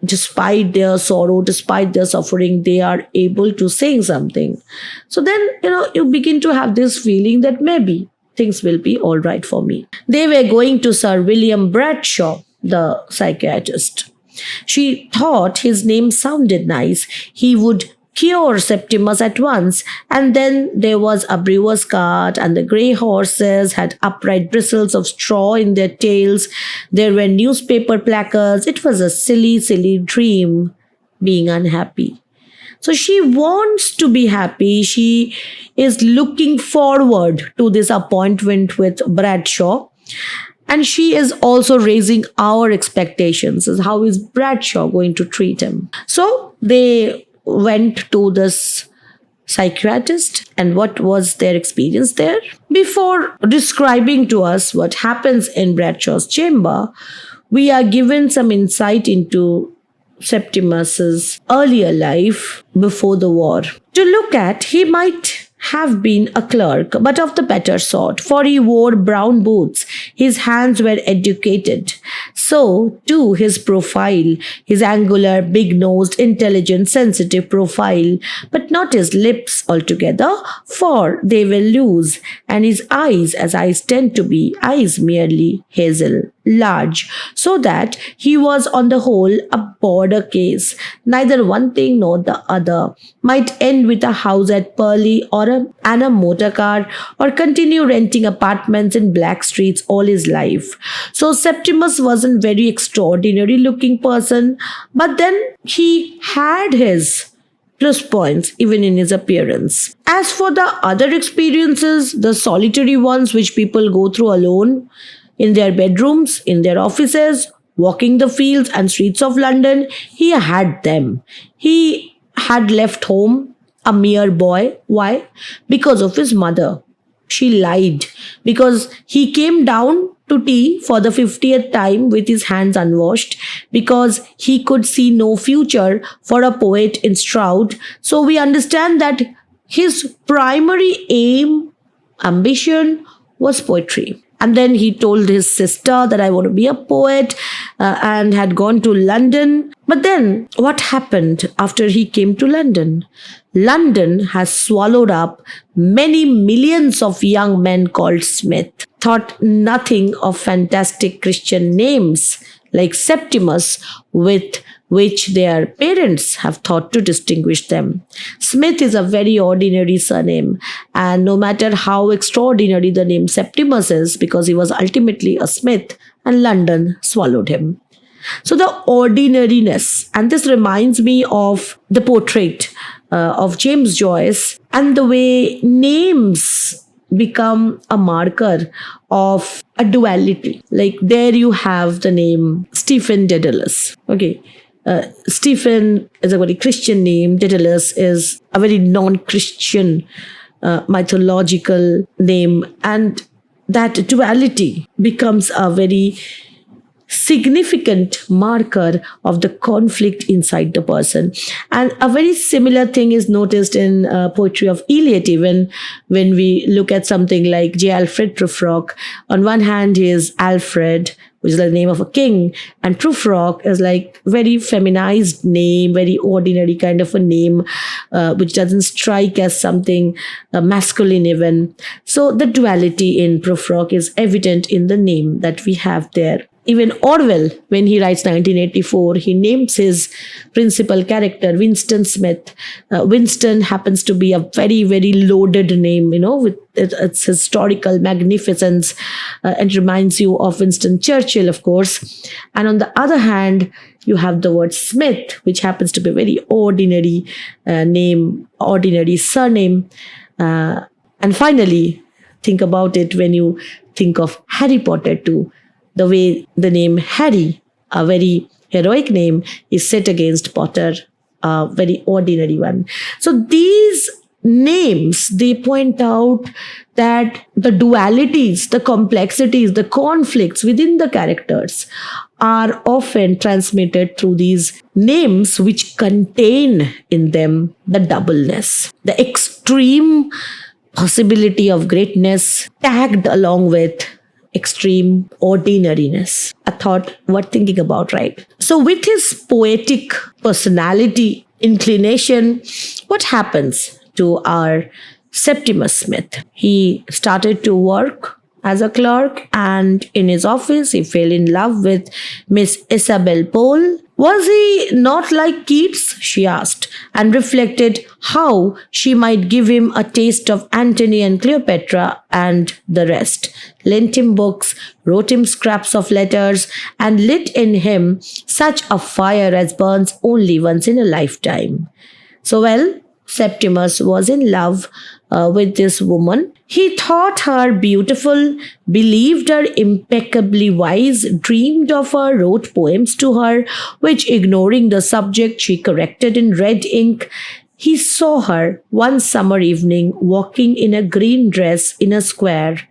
despite their sorrow, despite their suffering, they are able to sing something. So then, you begin to have this feeling that maybe things will be all right for me. They were going to Sir William Bradshaw, the psychiatrist. She thought his name sounded nice. He would cure Septimus at once. And then there was a brewer's cart, and the grey horses had upright bristles of straw in their tails. There were newspaper placards. It was a silly, silly dream, being unhappy. So she wants to be happy. She is looking forward to this appointment with Bradshaw. And she is also raising our expectations as how is Bradshaw going to treat him. So they went to this psychiatrist, and what was their experience there? Before describing to us what happens in Bradshaw's chamber, we are given some insight into Septimus's earlier life before the war. To look at, he might have been a clerk, but of the better sort, for he wore brown boots. His hands were educated. So, too, his profile, his angular, big-nosed, intelligent, sensitive profile, but not his lips altogether, for they were loose, and his eyes, as eyes tend to be, eyes merely hazel. large, so that he was on the whole a border case. Neither one thing nor the other. Might end with a house at Purley and a motor car, or continue renting apartments in black streets all his life. So Septimus wasn't very extraordinary looking person, but then he had his plus points even in his appearance. As for the other experiences, the solitary ones which people go through alone, in their bedrooms, in their offices, walking the fields and streets of London, he had them. He had left home a mere boy. Why? Because of his mother. She lied because he came down to tea for the 50th time with his hands unwashed, because he could see no future for a poet in Stroud. So we understand that his primary aim, ambition was poetry. And then he told his sister that I want to be a poet, and had gone to London. But then what happened after he came to London? London has swallowed up many millions of young men called Smith, thought nothing of fantastic Christian names like Septimus, with which their parents have thought to distinguish them. Smith is a very ordinary surname, and no matter how extraordinary the name Septimus is, because he was ultimately a Smith, and London swallowed him. So the ordinariness, and this reminds me of the portrait of James Joyce, and the way names become a marker of a duality. Like there you have the name Stephen Dedalus. Okay. Stephen is a very Christian name. Dedalus is a very non-Christian mythological name. And that duality becomes a very significant marker of the conflict inside the person. And a very similar thing is noticed in poetry of Eliot, when we look at something like J. Alfred Prufrock. On one hand, he is Alfred, which is the name of a king, and Prufrock is like very feminized name, very ordinary kind of a name, which doesn't strike as something masculine even. So the duality in Prufrock is evident in the name that we have there. Even Orwell, when he writes 1984, he names his principal character Winston Smith. Winston happens to be a very, very loaded name, with its historical magnificence, and reminds you of Winston Churchill, of course. And on the other hand, you have the word Smith, which happens to be a very ordinary name, ordinary surname. And finally, think about it when you think of Harry Potter too. The way the name Harry, a very heroic name, is set against Potter, a very ordinary one. So these names, they point out that the dualities, the complexities, the conflicts within the characters are often transmitted through these names, which contain in them the doubleness, the extreme possibility of greatness tagged along with extreme ordinariness. A thought worth thinking about, right? So with his poetic personality, inclination, what happens to our Septimus Smith? He started to work as a clerk, and in his office he fell in love with Miss Isabel Pole. Was he not like Keats? She asked, and reflected how she might give him a taste of Antony and Cleopatra and the rest. Lent him books, wrote him scraps of letters, and lit in him such a fire as burns only once in a lifetime. So, well, Septimus was in love with this woman. He thought her beautiful, believed her impeccably wise, dreamed of her, wrote poems to her, which, ignoring the subject, she corrected in red ink. He saw her one summer evening walking in a green dress in a square.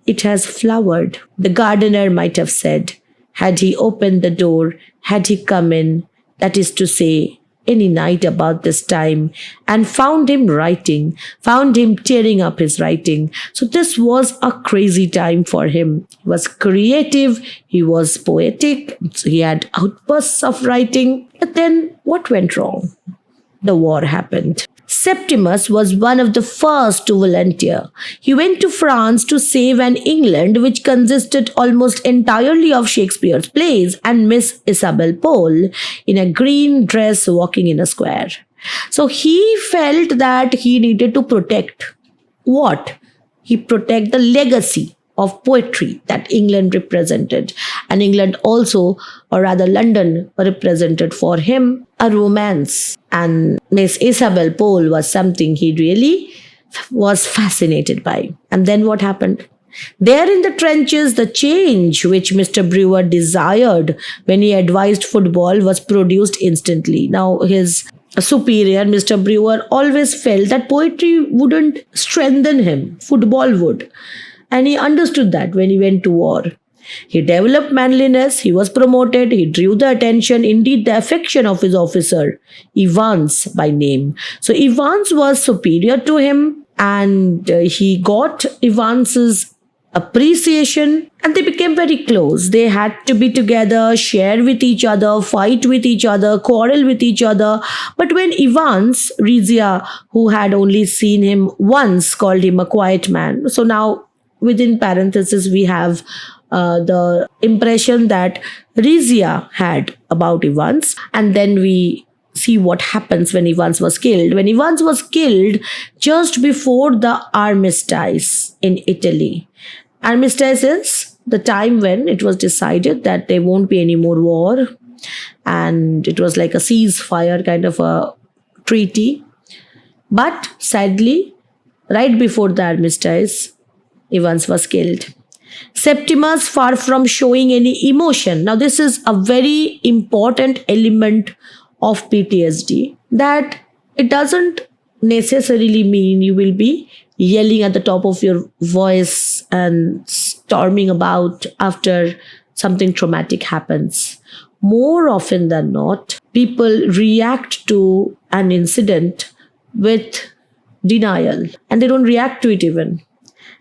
It has flowered, the gardener might have said. Had he opened the door, had he come in, that is to say, any night about this time, and found him writing, found him tearing up his writing. So this was a crazy time for him. He was creative, he was poetic, he had outbursts of writing. But then what went wrong? The war happened. Septimus was one of the first to volunteer. He went to France to save an England which consisted almost entirely of Shakespeare's plays and Miss Isabel Pole in a green dress walking in a square. So he felt that he needed to protect what? He protect the legacy of poetry that England represented. And England also, or rather London, represented for him a romance. And Miss Isabel Pole was something he really was fascinated by. And then what happened? There in the trenches, the change which Mr. Brewer desired when he advised football was produced instantly. Now, his superior, Mr. Brewer, always felt that poetry wouldn't strengthen him, football would. And he understood that when he went to war. He developed manliness, he was promoted, he drew the attention, indeed the affection of his officer, Evans by name. So Evans was superior to him, and he got Evans's appreciation, and they became very close. They had to be together, share with each other, fight with each other, quarrel with each other. But when Evans, Rizia, who had only seen him once, called him a quiet man. So now within parentheses we have the impression that Rizia had about Evans, and then we see what happens when Evans was killed. When Evans was killed just before the armistice in Italy. Armistice is the time when it was decided that there won't be any more war, and it was like a ceasefire kind of a treaty. But sadly, right before the armistice, Evans was killed. Septimus, far from showing any emotion. Now, this is a very important element of PTSD, that it doesn't necessarily mean you will be yelling at the top of your voice and storming about after something traumatic happens. More often than not, people react to an incident with denial, and they don't react to it even.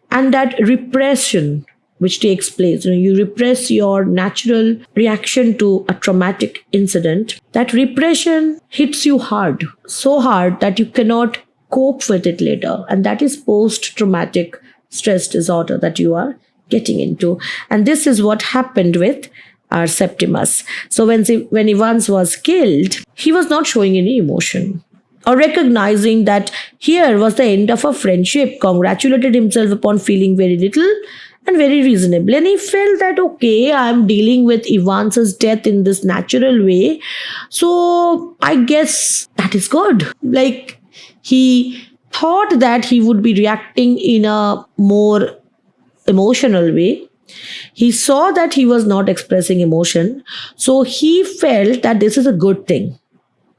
And that repression which takes place, you repress your natural reaction to a traumatic incident, that repression hits you hard, so hard that you cannot cope with it later. And that is post-traumatic stress disorder that you are getting into. And this is what happened with our Septimus. So when Evans was killed, he was not showing any emotion, or recognizing that here was the end of a friendship, congratulated himself upon feeling very little and very reasonable. And he felt that, okay, I'm dealing with Evans's death in this natural way, so I guess that is good. Like, he thought that he would be reacting in a more emotional way. He saw that he was not expressing emotion, so he felt that this is a good thing,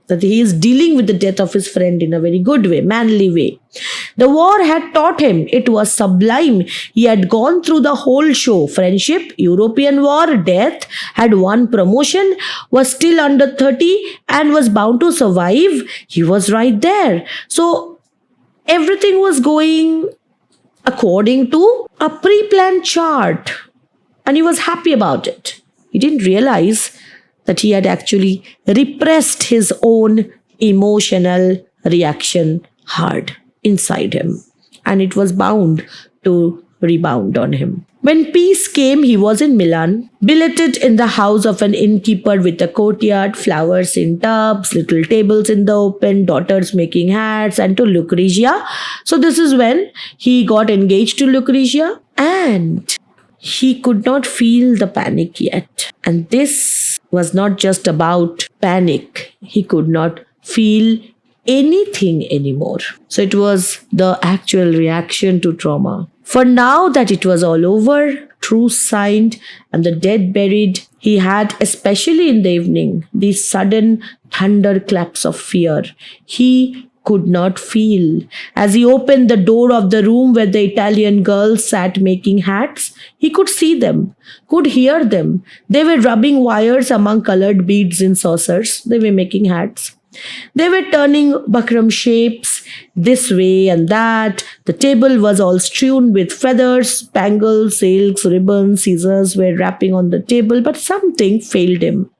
that he is dealing with the death of his friend in a very good way, manly way. The war had taught him. It was sublime. He had gone through the whole show. Friendship, European war, death, had won promotion, was still under 30 and was bound to survive. He was right there. So everything was going according to a pre-planned chart, and he was happy about it. He didn't realize that he had actually repressed his own emotional reaction hard inside him, and it was bound to rebound on him. When peace came, he was in Milan, billeted in the house of an innkeeper with a courtyard, flowers in tubs, little tables in the open, daughters making hats, and to Lucrezia. So this is when he got engaged to Lucrezia, and he could not feel the panic yet. And this was not just about panic. He could not feel anything anymore. So it was the actual reaction to trauma. For now that it was all over, truce signed, and the dead buried, he had, especially in the evening, these sudden thunderclaps of fear. He could not feel. As he opened the door of the room where the Italian girls sat making hats, he could see them, could hear them. They were rubbing wires among colored beads in saucers. They were making hats. They were turning buckram shapes this way and that. The table was all strewn with feathers, spangles, silks, ribbons. Scissors were rapping on the table, but something failed him.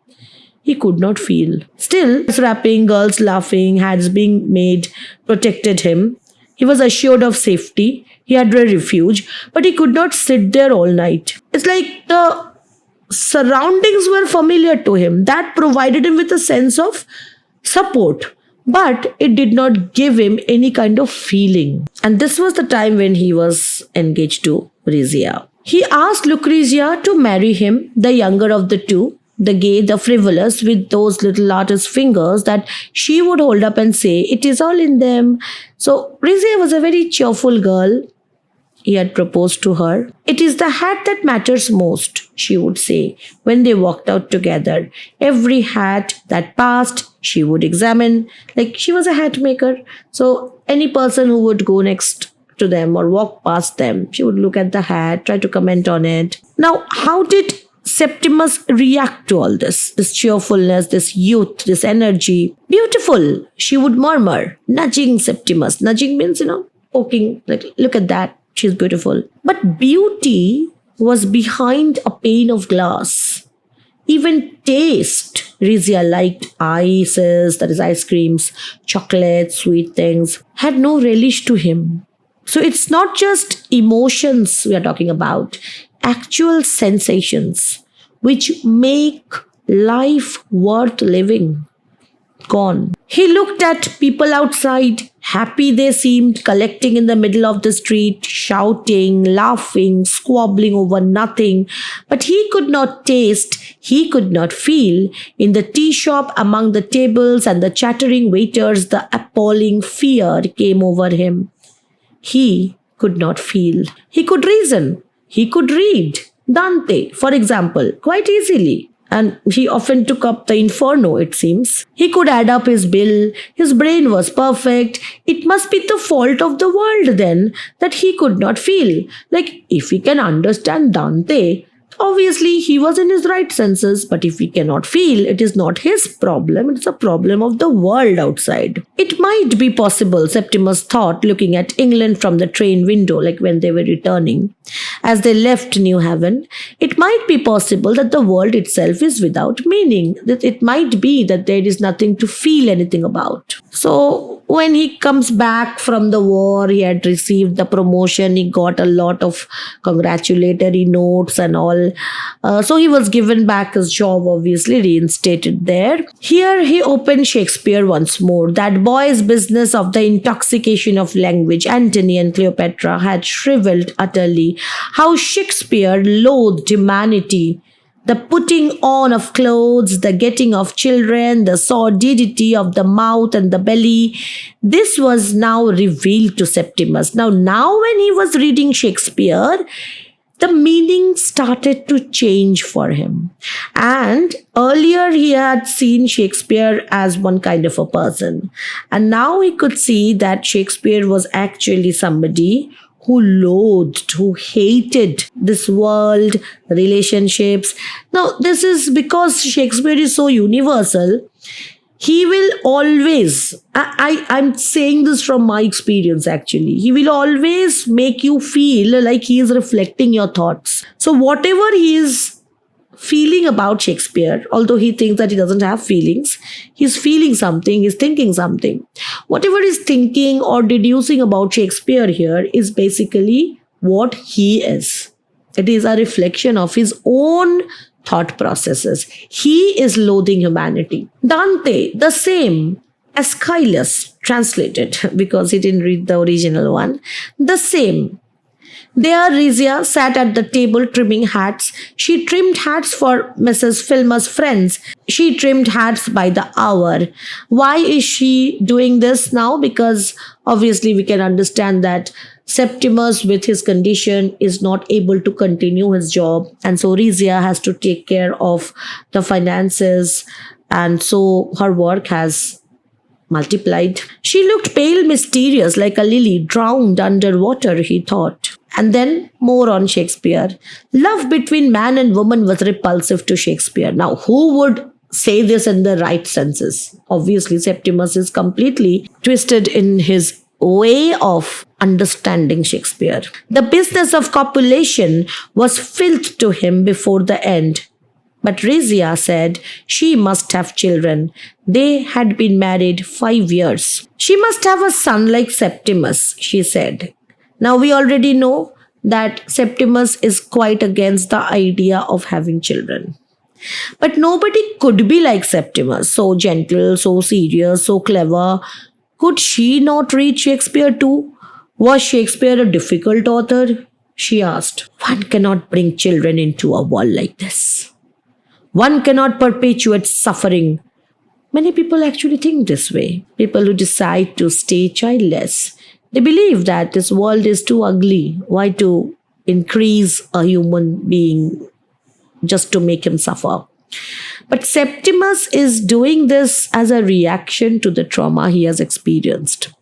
he could not feel. Still, rapping, girls laughing, hats being made protected him. He was assured of safety. He had a refuge, but he could not sit there all night. It's like the surroundings were familiar to him. That provided him with a sense of support, but it did not give him any kind of feeling. And this was the time when he was engaged to Rizia. He asked Lucrezia to marry him, the younger of the two, the gay, the frivolous, with those little artist fingers that she would hold up and say, "It is all in them." So Rizia was a very cheerful girl. He had proposed to her. "It is the hat that matters most," she would say when they walked out together. Every hat that passed, she would examine. Like, she was a hat maker. So any person who would go next to them or walk past them, she would look at the hat, try to comment on it. Now, how did Septimus react to all this cheerfulness, this youth, this energy? "Beautiful," she would murmur, nudging Septimus. Nudging means, poking, like, "Look at that. She's beautiful." But beauty was behind a pane of glass. Even taste. Rizia liked ices, that is ice creams, chocolates, sweet things, had no relish to him. So it's not just emotions we are talking about, actual sensations which make life worth living. Gone. He looked at people outside. Happy they seemed, collecting in the middle of the street, shouting, laughing, squabbling over nothing. But he could not taste, he could not feel. In the tea shop, among the tables and the chattering waiters, the appalling fear came over him. He could not feel. He could reason. He could read Dante, for example, quite easily. And he often took up the Inferno, it seems. He could add up his bill. His brain was perfect. It must be the fault of the world then that he could not feel. Like, if he can understand Dante, obviously he was in his right senses. But if he cannot feel, it is not his problem. It's a problem of the world outside. It might be possible, Septimus thought, looking at England from the train window, like when they were returning. As they left New Haven, it might be possible that the world itself is without meaning, that it might be that there is nothing to feel anything about. So when he comes back from the war, he had received the promotion, he got a lot of congratulatory notes and all. So he was given back his job, obviously reinstated there. Here he opened Shakespeare once more. That boy's business of the intoxication of language, Antony and Cleopatra, had shriveled utterly. How Shakespeare loathed humanity. The putting on of clothes, the getting of children, the sordidity of the mouth and the belly. This was now revealed to Septimus. Now when he was reading Shakespeare, the meaning started to change for him. And earlier he had seen Shakespeare as one kind of a person. And now he could see that Shakespeare was actually somebody who loathed, who hated this world, relationships. Now, this is because Shakespeare is so universal. He will always, I'm saying this from my experience actually, he will always make you feel like he is reflecting your thoughts. So whatever he is feeling about Shakespeare, although he thinks that he doesn't have feelings, he's feeling something, he's thinking something. Whatever he's thinking or deducing about Shakespeare here is basically what he is. It is a reflection of his own thought processes. He is loathing humanity. Dante, the same. Aeschylus, translated because he didn't read the original one, the same. There Rizia sat at the table trimming hats. She trimmed hats for Mrs. Filmer's friends. She trimmed hats by the hour. Why is she doing this now? Because obviously we can understand that Septimus, with his condition, is not able to continue his job. And so Rizia has to take care of the finances. And so her work has multiplied. She looked pale, mysterious, like a lily drowned under water, he thought. And then more on Shakespeare. Love between man and woman was repulsive to Shakespeare. Now, who would say this in the right senses? Obviously, Septimus is completely twisted in his way of understanding Shakespeare. The business of copulation was filth to him before the end. But Rizia said she must have children. They had been married 5 years. She must have a son like Septimus, she said. Now we already know that Septimus is quite against the idea of having children. But nobody could be like Septimus, so gentle, so serious, so clever. Could she not read Shakespeare too? Was Shakespeare a difficult author? She asked. One cannot bring children into a world like this. One cannot perpetuate suffering. Many people actually think this way. People who decide to stay childless. They believe that this world is too ugly. Why to increase a human being just to make him suffer? But Septimus is doing this as a reaction to the trauma he has experienced.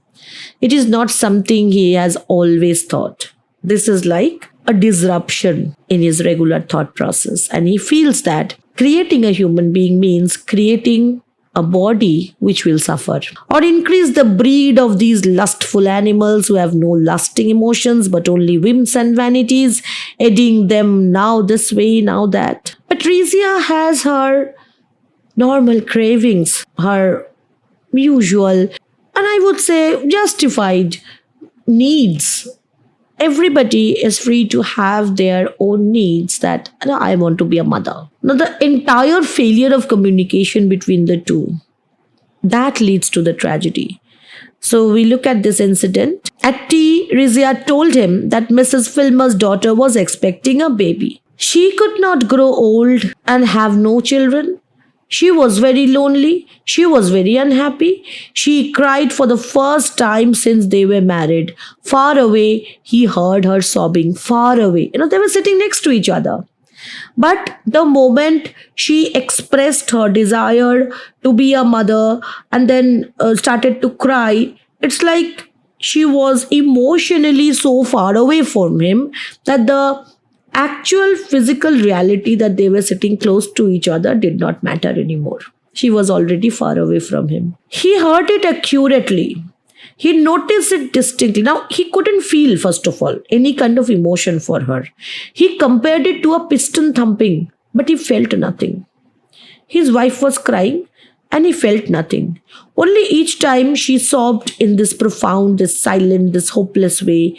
It is not something he has always thought. This is like a disruption in his regular thought process. And he feels that creating a human being means creating a body which will suffer, or increase the breed of these lustful animals who have no lusting emotions but only whims and vanities, aiding them now this way, now that. But Rizia has her normal cravings, her usual, and I would say justified needs. Everybody is free to have their own needs, that I want to be a mother. Now, the entire failure of communication between the two, that leads to the tragedy. So we look at this incident. At tea, Rizia told him that Mrs. Filmer's daughter was expecting a baby. She could not grow old and have no children. She was very lonely. She was very unhappy. She cried for the first time since they were married. Far away, he heard her sobbing. Far away. They were sitting next to each other. But the moment she expressed her desire to be a mother and then started to cry, it's like she was emotionally so far away from him that the actual physical reality that they were sitting close to each other did not matter anymore. She was already far away from him. He heard it accurately. He noticed it distinctly. Now, he couldn't feel, first of all, any kind of emotion for her. He compared it to a piston thumping, but he felt nothing. His wife was crying and he felt nothing. Only each time she sobbed in this profound, this silent, this hopeless way,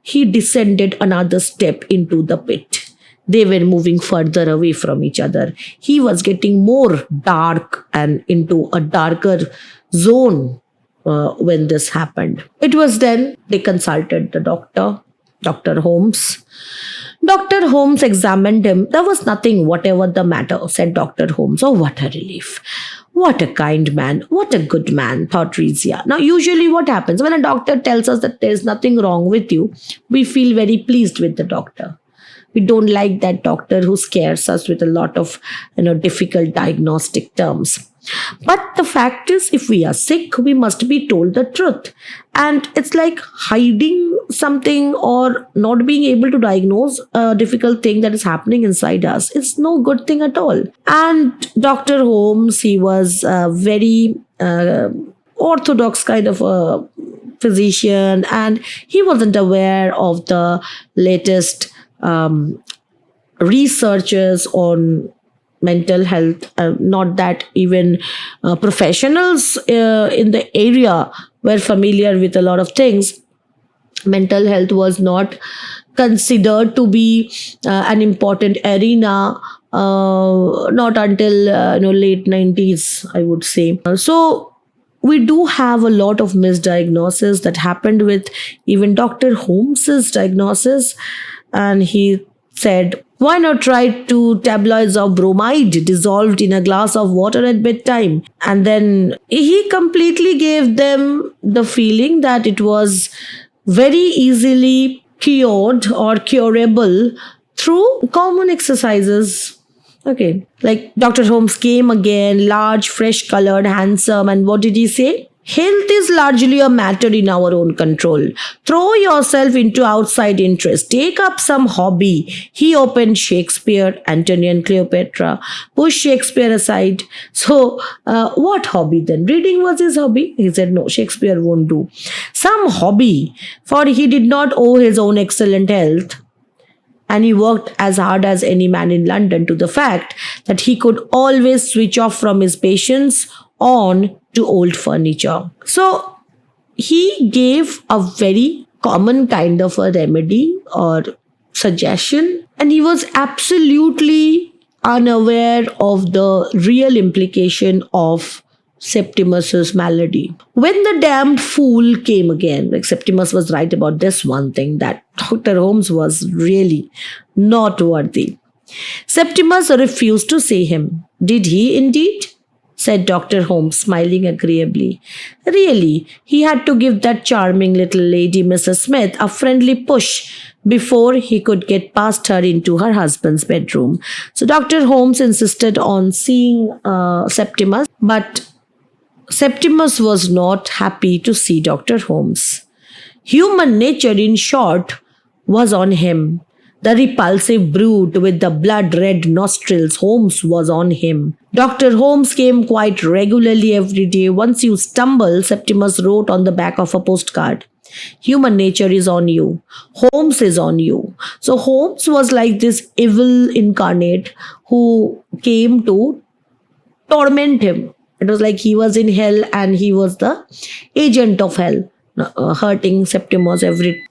he descended another step into the pit. They were moving further away from each other. He was getting more dark and into a darker zone when this happened. It was then they consulted the doctor, Dr. Holmes. Dr. Holmes examined him. There was nothing whatever the matter, said Dr. Holmes. Oh, what a relief. What a kind man. What a good man, thought Rizia. Now, usually what happens when a doctor tells us that there is nothing wrong with you, we feel very pleased with the doctor. We don't like that doctor who scares us with a lot of difficult diagnostic terms. But the fact is, if we are sick, we must be told the truth. And it's like hiding something or not being able to diagnose a difficult thing that is happening inside us. It's no good thing at all. And Dr. Holmes, he was a very orthodox kind of a physician, and he wasn't aware of the latest researches on mental health. Not that even professionals in the area were familiar with a lot of things. Mental health was not considered to be an important arena not until late 90s, I would say. So we do have a lot of misdiagnosis that happened with even Dr. Holmes's diagnosis. And he said, why not try 2 tabloids of bromide dissolved in a glass of water at bedtime? And then he completely gave them the feeling that it was very easily cured or curable through common exercises. Okay, like Dr. Holmes came again, large, fresh colored, handsome, and what did he say? Health is largely a matter in our own control. Throw yourself into outside interest. Take up some hobby. He opened Shakespeare, Antony and Cleopatra, pushed Shakespeare aside. So, what hobby then? Reading was his hobby? He said, no, Shakespeare won't do. Some hobby, for he did not owe his own excellent health and he worked as hard as any man in London to the fact that he could always switch off from his patients on to old furniture. So he gave a very common kind of a remedy or suggestion, and he was absolutely unaware of the real implication of Septimus's malady. When the damned fool came again, like Septimus was right about this one thing, that Dr. Holmes was really not worthy. Septimus refused to see him. Did he indeed? Said Dr. Holmes, smiling agreeably. Really, he had to give that charming little lady, Mrs. Smith, a friendly push before he could get past her into her husband's bedroom. So Dr. Holmes insisted on seeing Septimus, but Septimus was not happy to see Dr. Holmes. Human nature, in short, was on him. The repulsive brute with the blood-red nostrils, Holmes, was on him. Dr. Holmes came quite regularly every day. Once you stumble, Septimus wrote on the back of a postcard, human nature is on you. Holmes is on you. So Holmes was like this evil incarnate who came to torment him. It was like he was in hell and he was the agent of hell. Hurting Septimus every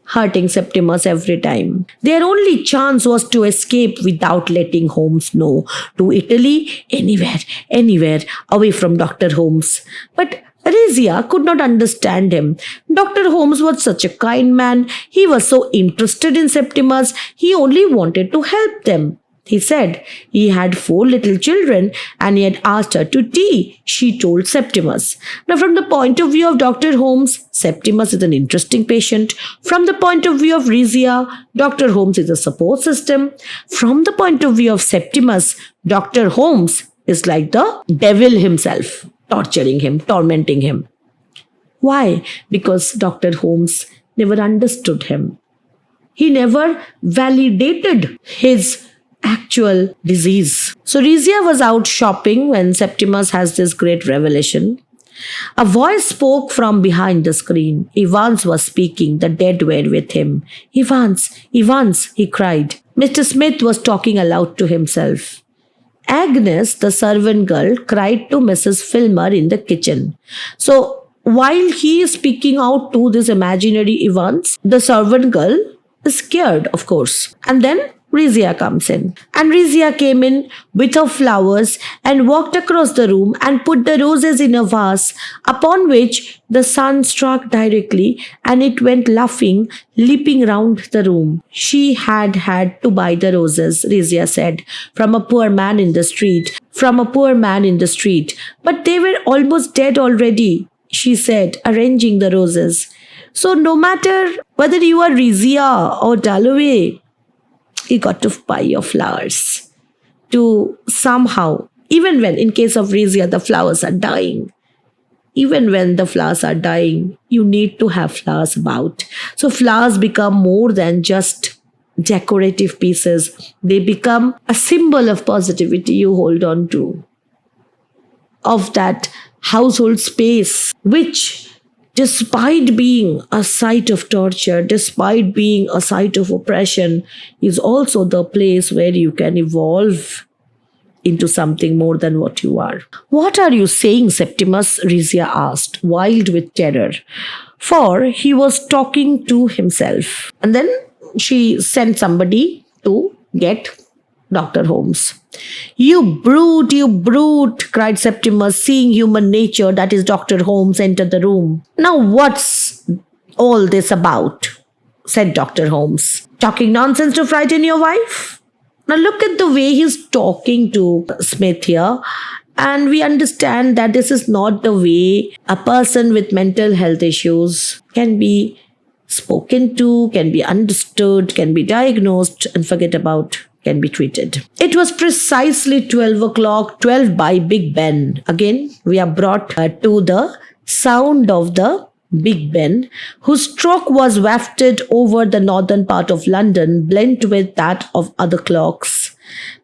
time. Their only chance was to escape without letting Holmes know. To Italy, anywhere away from Dr. Holmes. But Rizia could not understand him. Dr. Holmes was such a kind man. He was so interested in Septimus. He only wanted to help them. He said he had 4 little children and he had asked her to tea, she told Septimus. Now, from the point of view of Dr. Holmes, Septimus is an interesting patient. From the point of view of Rizia, Dr. Holmes is a support system. From the point of view of Septimus, Dr. Holmes is like the devil himself, torturing him, tormenting him. Why? Because Dr. Holmes never understood him. He never validated his actual disease. So Rizia was out shopping when Septimus has this great revelation. A voice spoke from behind the screen. Evans was speaking. The dead were with him. Evans, he cried. Mr. Smith was talking aloud to himself. Agnes, the servant girl, cried to Mrs. Filmer in the kitchen. So while he is speaking out to this imaginary Evans, the servant girl is scared, of course. And then Rizia comes in. And Rizia came in with her flowers and walked across the room and put the roses in a vase, upon which the sun struck directly and it went laughing, leaping round the room. She had to buy the roses, Rizia said, from a poor man in the street. But they were almost dead already, she said, arranging the roses. So no matter whether you are Rizia or Dalloway, you got to buy your flowers to somehow, even when in case of Rizia, the flowers are dying. Even when the flowers are dying, you need to have flowers about. So flowers become more than just decorative pieces. They become a symbol of positivity you hold on to, of that household space, which despite being a site of torture, despite being a site of oppression, is also the place where you can evolve into something more than what you are. What are you saying, Septimus? Rizia asked, wild with terror, for he was talking to himself. And then she sent somebody to get Dr. Holmes. You brute, cried Septimus, seeing human nature, that is Dr. Holmes, enter the room. Now what's all this about? Said Dr. Holmes. Talking nonsense to frighten your wife? Now look at the way he's talking to Smith here, and we understand that this is not the way a person with mental health issues can be spoken to, can be understood, can be diagnosed, and forget about can be treated. It was precisely 12 o'clock, 12 by Big Ben. Again, we are brought to the sound of the Big Ben, whose stroke was wafted over the northern part of London, blent with that of other clocks,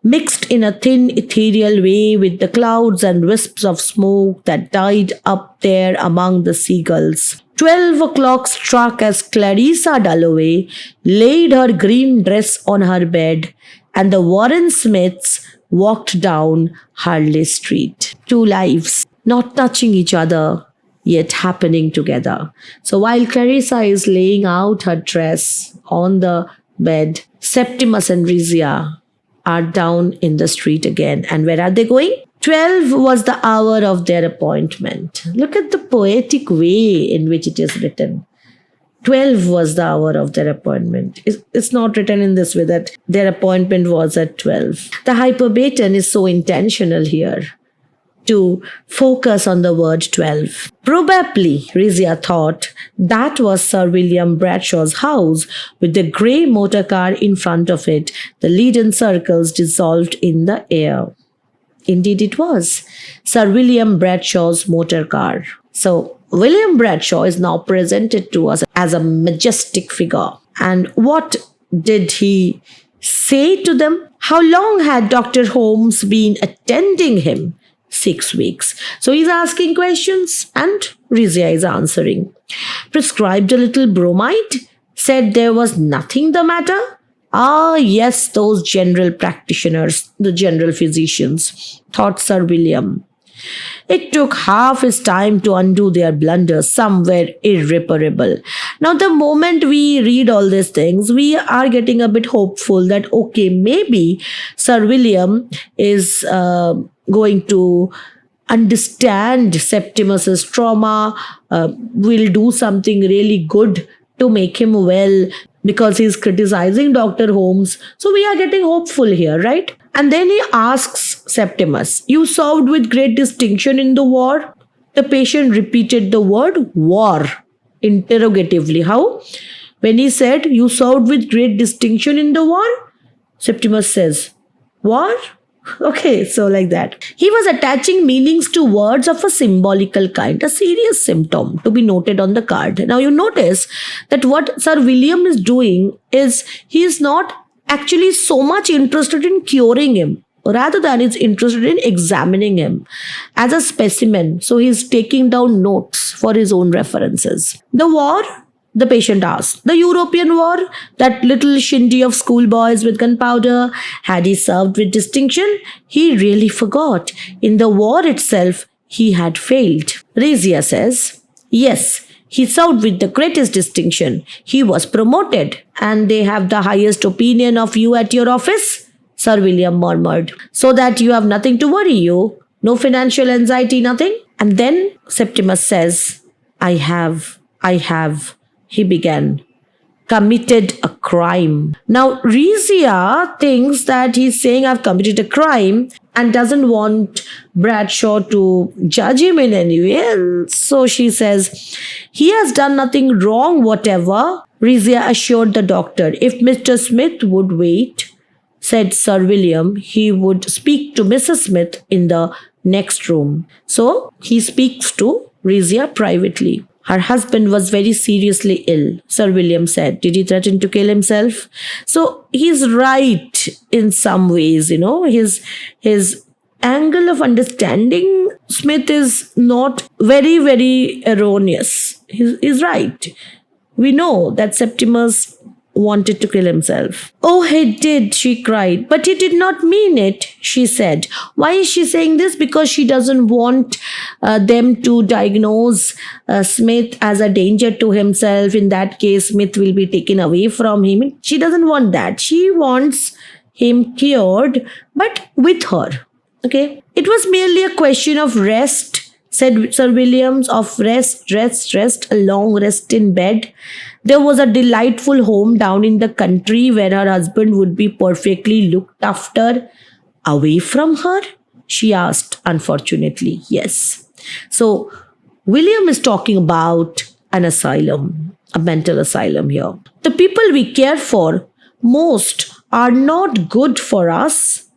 mixed in a thin ethereal way with the clouds and wisps of smoke that died up there among the seagulls. 12 o'clock struck as Clarissa Dalloway laid her green dress on her bed, and the Warren Smiths walked down Harley Street. Two lives, not touching each other, yet happening together. So while Clarissa is laying out her dress on the bed, Septimus and Rizia are down in the street again. And where are they going? 12 was the hour of their appointment. Look at the poetic way in which it is written. 12 was the hour of their appointment. It's not written in this way that their appointment was at 12. The hyperbaton is so intentional here to focus on the word 12. Probably, Rizia thought, that was Sir William Bradshaw's house with the grey motor car in front of it, the leaden circles dissolved in the air. Indeed it was Sir William Bradshaw's motor car. So William Bradshaw is now presented to us as a majestic figure. And what did he say to them? How long had Dr. Holmes been attending him? 6 weeks. So he's asking questions and Rizia is answering. Prescribed a little bromide, said there was nothing the matter. Ah, yes, those general practitioners, the general physicians, thought Sir William. It took half his time to undo their blunders. Some were irreparable. Now, the moment we read all these things, we are getting a bit hopeful that, okay, maybe Sir William is going to understand Septimus's trauma, will do something really good to make him well because he's criticizing Dr. Holmes. So we are getting hopeful here, right? And then he asks Septimus, you served with great distinction in the war? The patient repeated the word war interrogatively. How? When he said, you served with great distinction in the war? Septimus says, war? Okay, so like that. He was attaching meanings to words of a symbolical kind, a serious symptom to be noted on the card. Now you notice that what Sir William is doing is he is not actually so much interested in curing him, rather than is interested in examining him as a specimen. So he's taking down notes for his own references. The war? The patient asked. The European war? That little shindy of schoolboys with gunpowder? Had he served with distinction? He really forgot. In the war itself, he had failed. Rizia says, yes, he served with the greatest distinction. He was promoted, and they have the highest opinion of you at your office, Sir William murmured. So that you have nothing to worry you. No financial anxiety, nothing. And then Septimus says, I have, he began, committed a crime. Now, Rizia thinks that he's saying I've committed a crime and doesn't want Bradshaw to judge him in any way. And so she says, he has done nothing wrong whatever. Rizia assured the doctor, if Mr. Smith would wait, said Sir William, he would speak to Mrs. Smith in the next room. So he speaks to Rizia privately. Her husband was very seriously ill, Sir William said. Did he threaten to kill himself? So he's right in some ways, his angle of understanding Smith is not very, very erroneous. He's right. We know that Septimus wanted to kill himself. Oh, he did, she cried. But he did not mean it, she said. Why is she saying this? Because she doesn't want them to diagnose Smith as a danger to himself. In that case, Smith will be taken away from him. She doesn't want that. She wants him cured, but with her. Okay? It was merely a question of rest, said Sir Williams, of rest, a long rest in bed. There was a delightful home down in the country where her husband would be perfectly looked after. Away from her? She asked, unfortunately. Yes. So, William is talking about an asylum, a mental asylum here. The people we care for most are not good for us.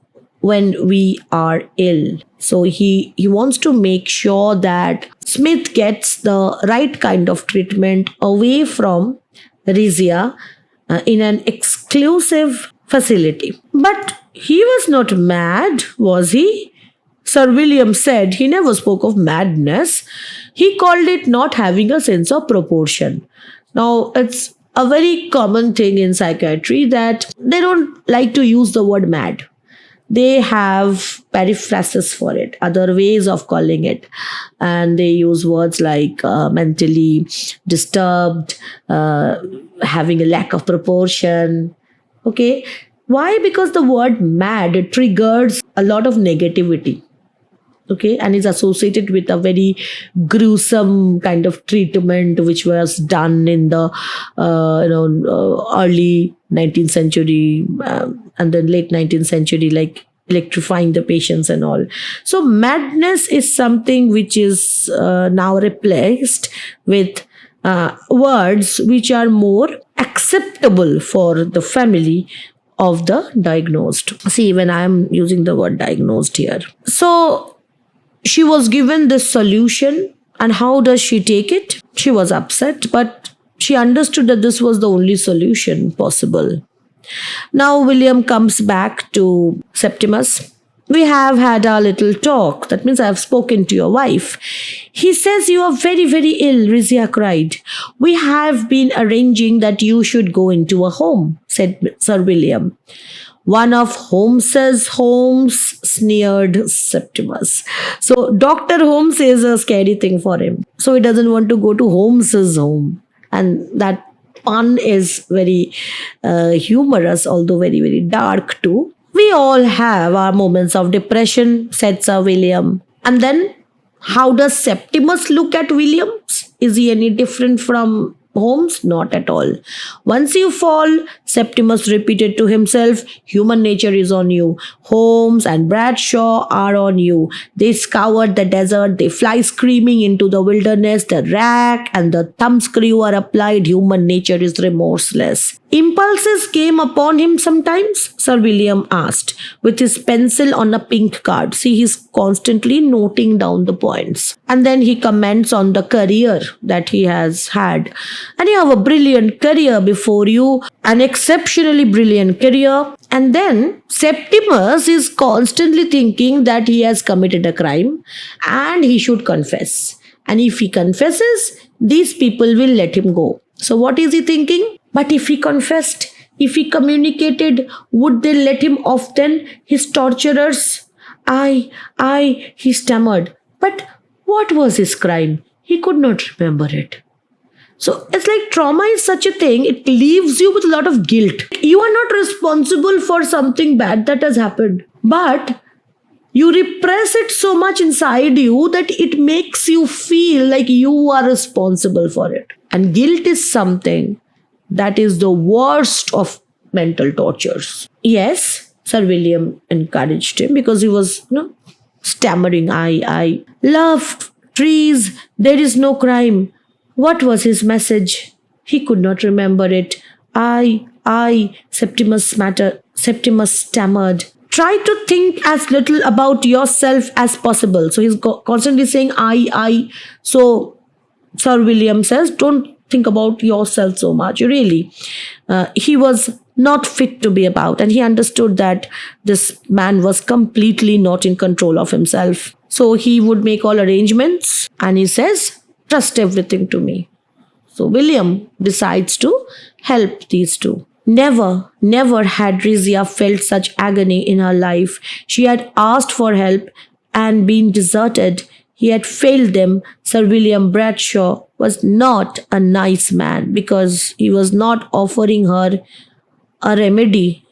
when we are ill. So he wants to make sure that Smith gets the right kind of treatment away from Rizia in an exclusive facility. But he was not mad, was he? Sir William said he never spoke of madness. He called it not having a sense of proportion. Now, it's a very common thing in psychiatry that they don't like to use the word mad. They have periphrases for it, other ways of calling it. And they use words like mentally disturbed, having a lack of proportion. Okay. Why? Because the word mad triggers a lot of negativity. Okay, and is associated with a very gruesome kind of treatment which was done in the early 19th century and then late 19th century, like electrifying the patients and all. So madness is something which is now replaced with words which are more acceptable for the family of the diagnosed. See, when I am using the word diagnosed here. So she was given this solution, and how does she take it? She was upset, but she understood that this was the only solution possible. Now William comes back to Septimus. We have had our little talk. That means I have spoken to your wife. He says you are very, very ill, Rizia cried. We have been arranging that you should go into a home, said Sir William. One of Holmes's homes, sneered Septimus. So Dr. Holmes is a scary thing for him. So he doesn't want to go to Holmes's home. And that pun is very humorous, although very, very dark too. We all have our moments of depression, said Sir William. And then, how does Septimus look at Williams? Is he any different from Holmes? Not at all. Once you fall, Septimus repeated to himself, human nature is on you. Holmes and Bradshaw are on you. They scoured the desert. They fly screaming into the wilderness. The rack and the thumbscrew are applied. Human nature is remorseless. Impulses came upon him sometimes, Sir William asked, with his pencil on a pink card. See, he's constantly noting down the points. And then he comments on the career that he has had. And you have a brilliant career before you, an exceptionally brilliant career. And then Septimus is constantly thinking that he has committed a crime and he should confess. And if he confesses, these people will let him go. So what is he thinking? But if he confessed, if he communicated, would they let him off then? His torturers? He stammered. But what was his crime? He could not remember it. So it's like trauma is such a thing, it leaves you with a lot of guilt. You are not responsible for something bad that has happened, but you repress it so much inside you that it makes you feel like you are responsible for it. And guilt is something that is the worst of mental tortures. Yes, Sir William encouraged him because he was stammering. I love trees. There is no crime. What was his message? He could not remember it. Septimus stammered. Try to think as little about yourself as possible. So he's constantly saying I. So Sir William says, don't think about yourself so much. Really, he was not fit to be about, and he understood that this man was completely not in control of himself. So he would make all arrangements, and he says, trust everything to me. So William decides to help these two. Never had Rizia felt such agony in her life. She had asked for help and been deserted. He had failed them. Sir William Bradshaw was not a nice man because he was not offering her a remedy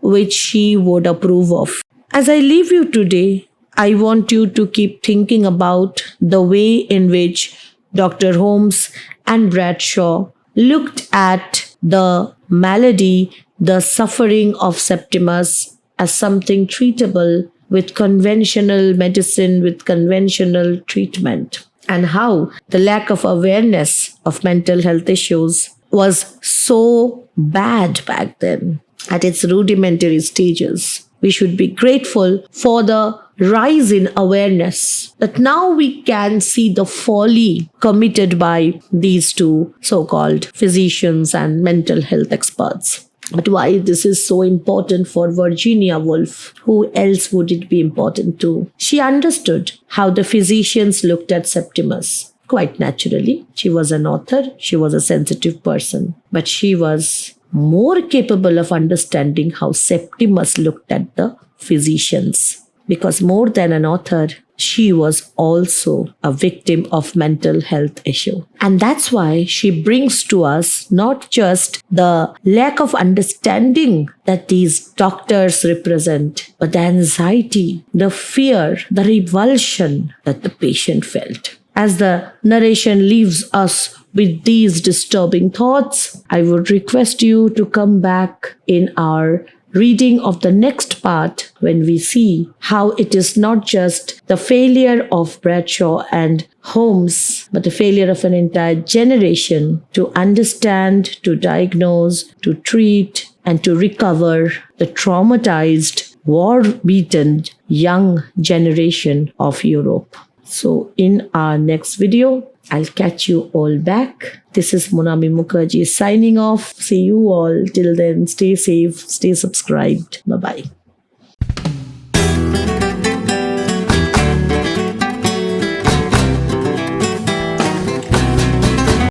which she would approve of. As I leave you today, I want you to keep thinking about the way in which Dr. Holmes and Bradshaw looked at the malady, the suffering of Septimus as something treatable with conventional medicine, with conventional treatment, and how the lack of awareness of mental health issues was so bad back then at its rudimentary stages. We should be grateful for the rise in awareness that now we can see the folly committed by these two so-called physicians and mental health experts. But why this is so important for Virginia Woolf? Who else would it be important to? She understood how the physicians looked at Septimus. Quite naturally, she was an author, she was a sensitive person, but she was more capable of understanding how Septimus looked at the physicians. Because more than an author, she was also a victim of mental health issue. And that's why she brings to us not just the lack of understanding that these doctors represent, but the anxiety, the fear, the revulsion that the patient felt. As the narration leaves us with these disturbing thoughts, I would request you to come back in our reading of the next part when we see how it is not just the failure of Bradshaw and Holmes, but the failure of an entire generation to understand, to diagnose, to treat, and to recover the traumatized, war-beaten young generation of Europe. So in our next video, I'll catch you all back. This is Monami Mukherjee signing off. See you all. Till then, stay safe, stay subscribed. Bye-bye.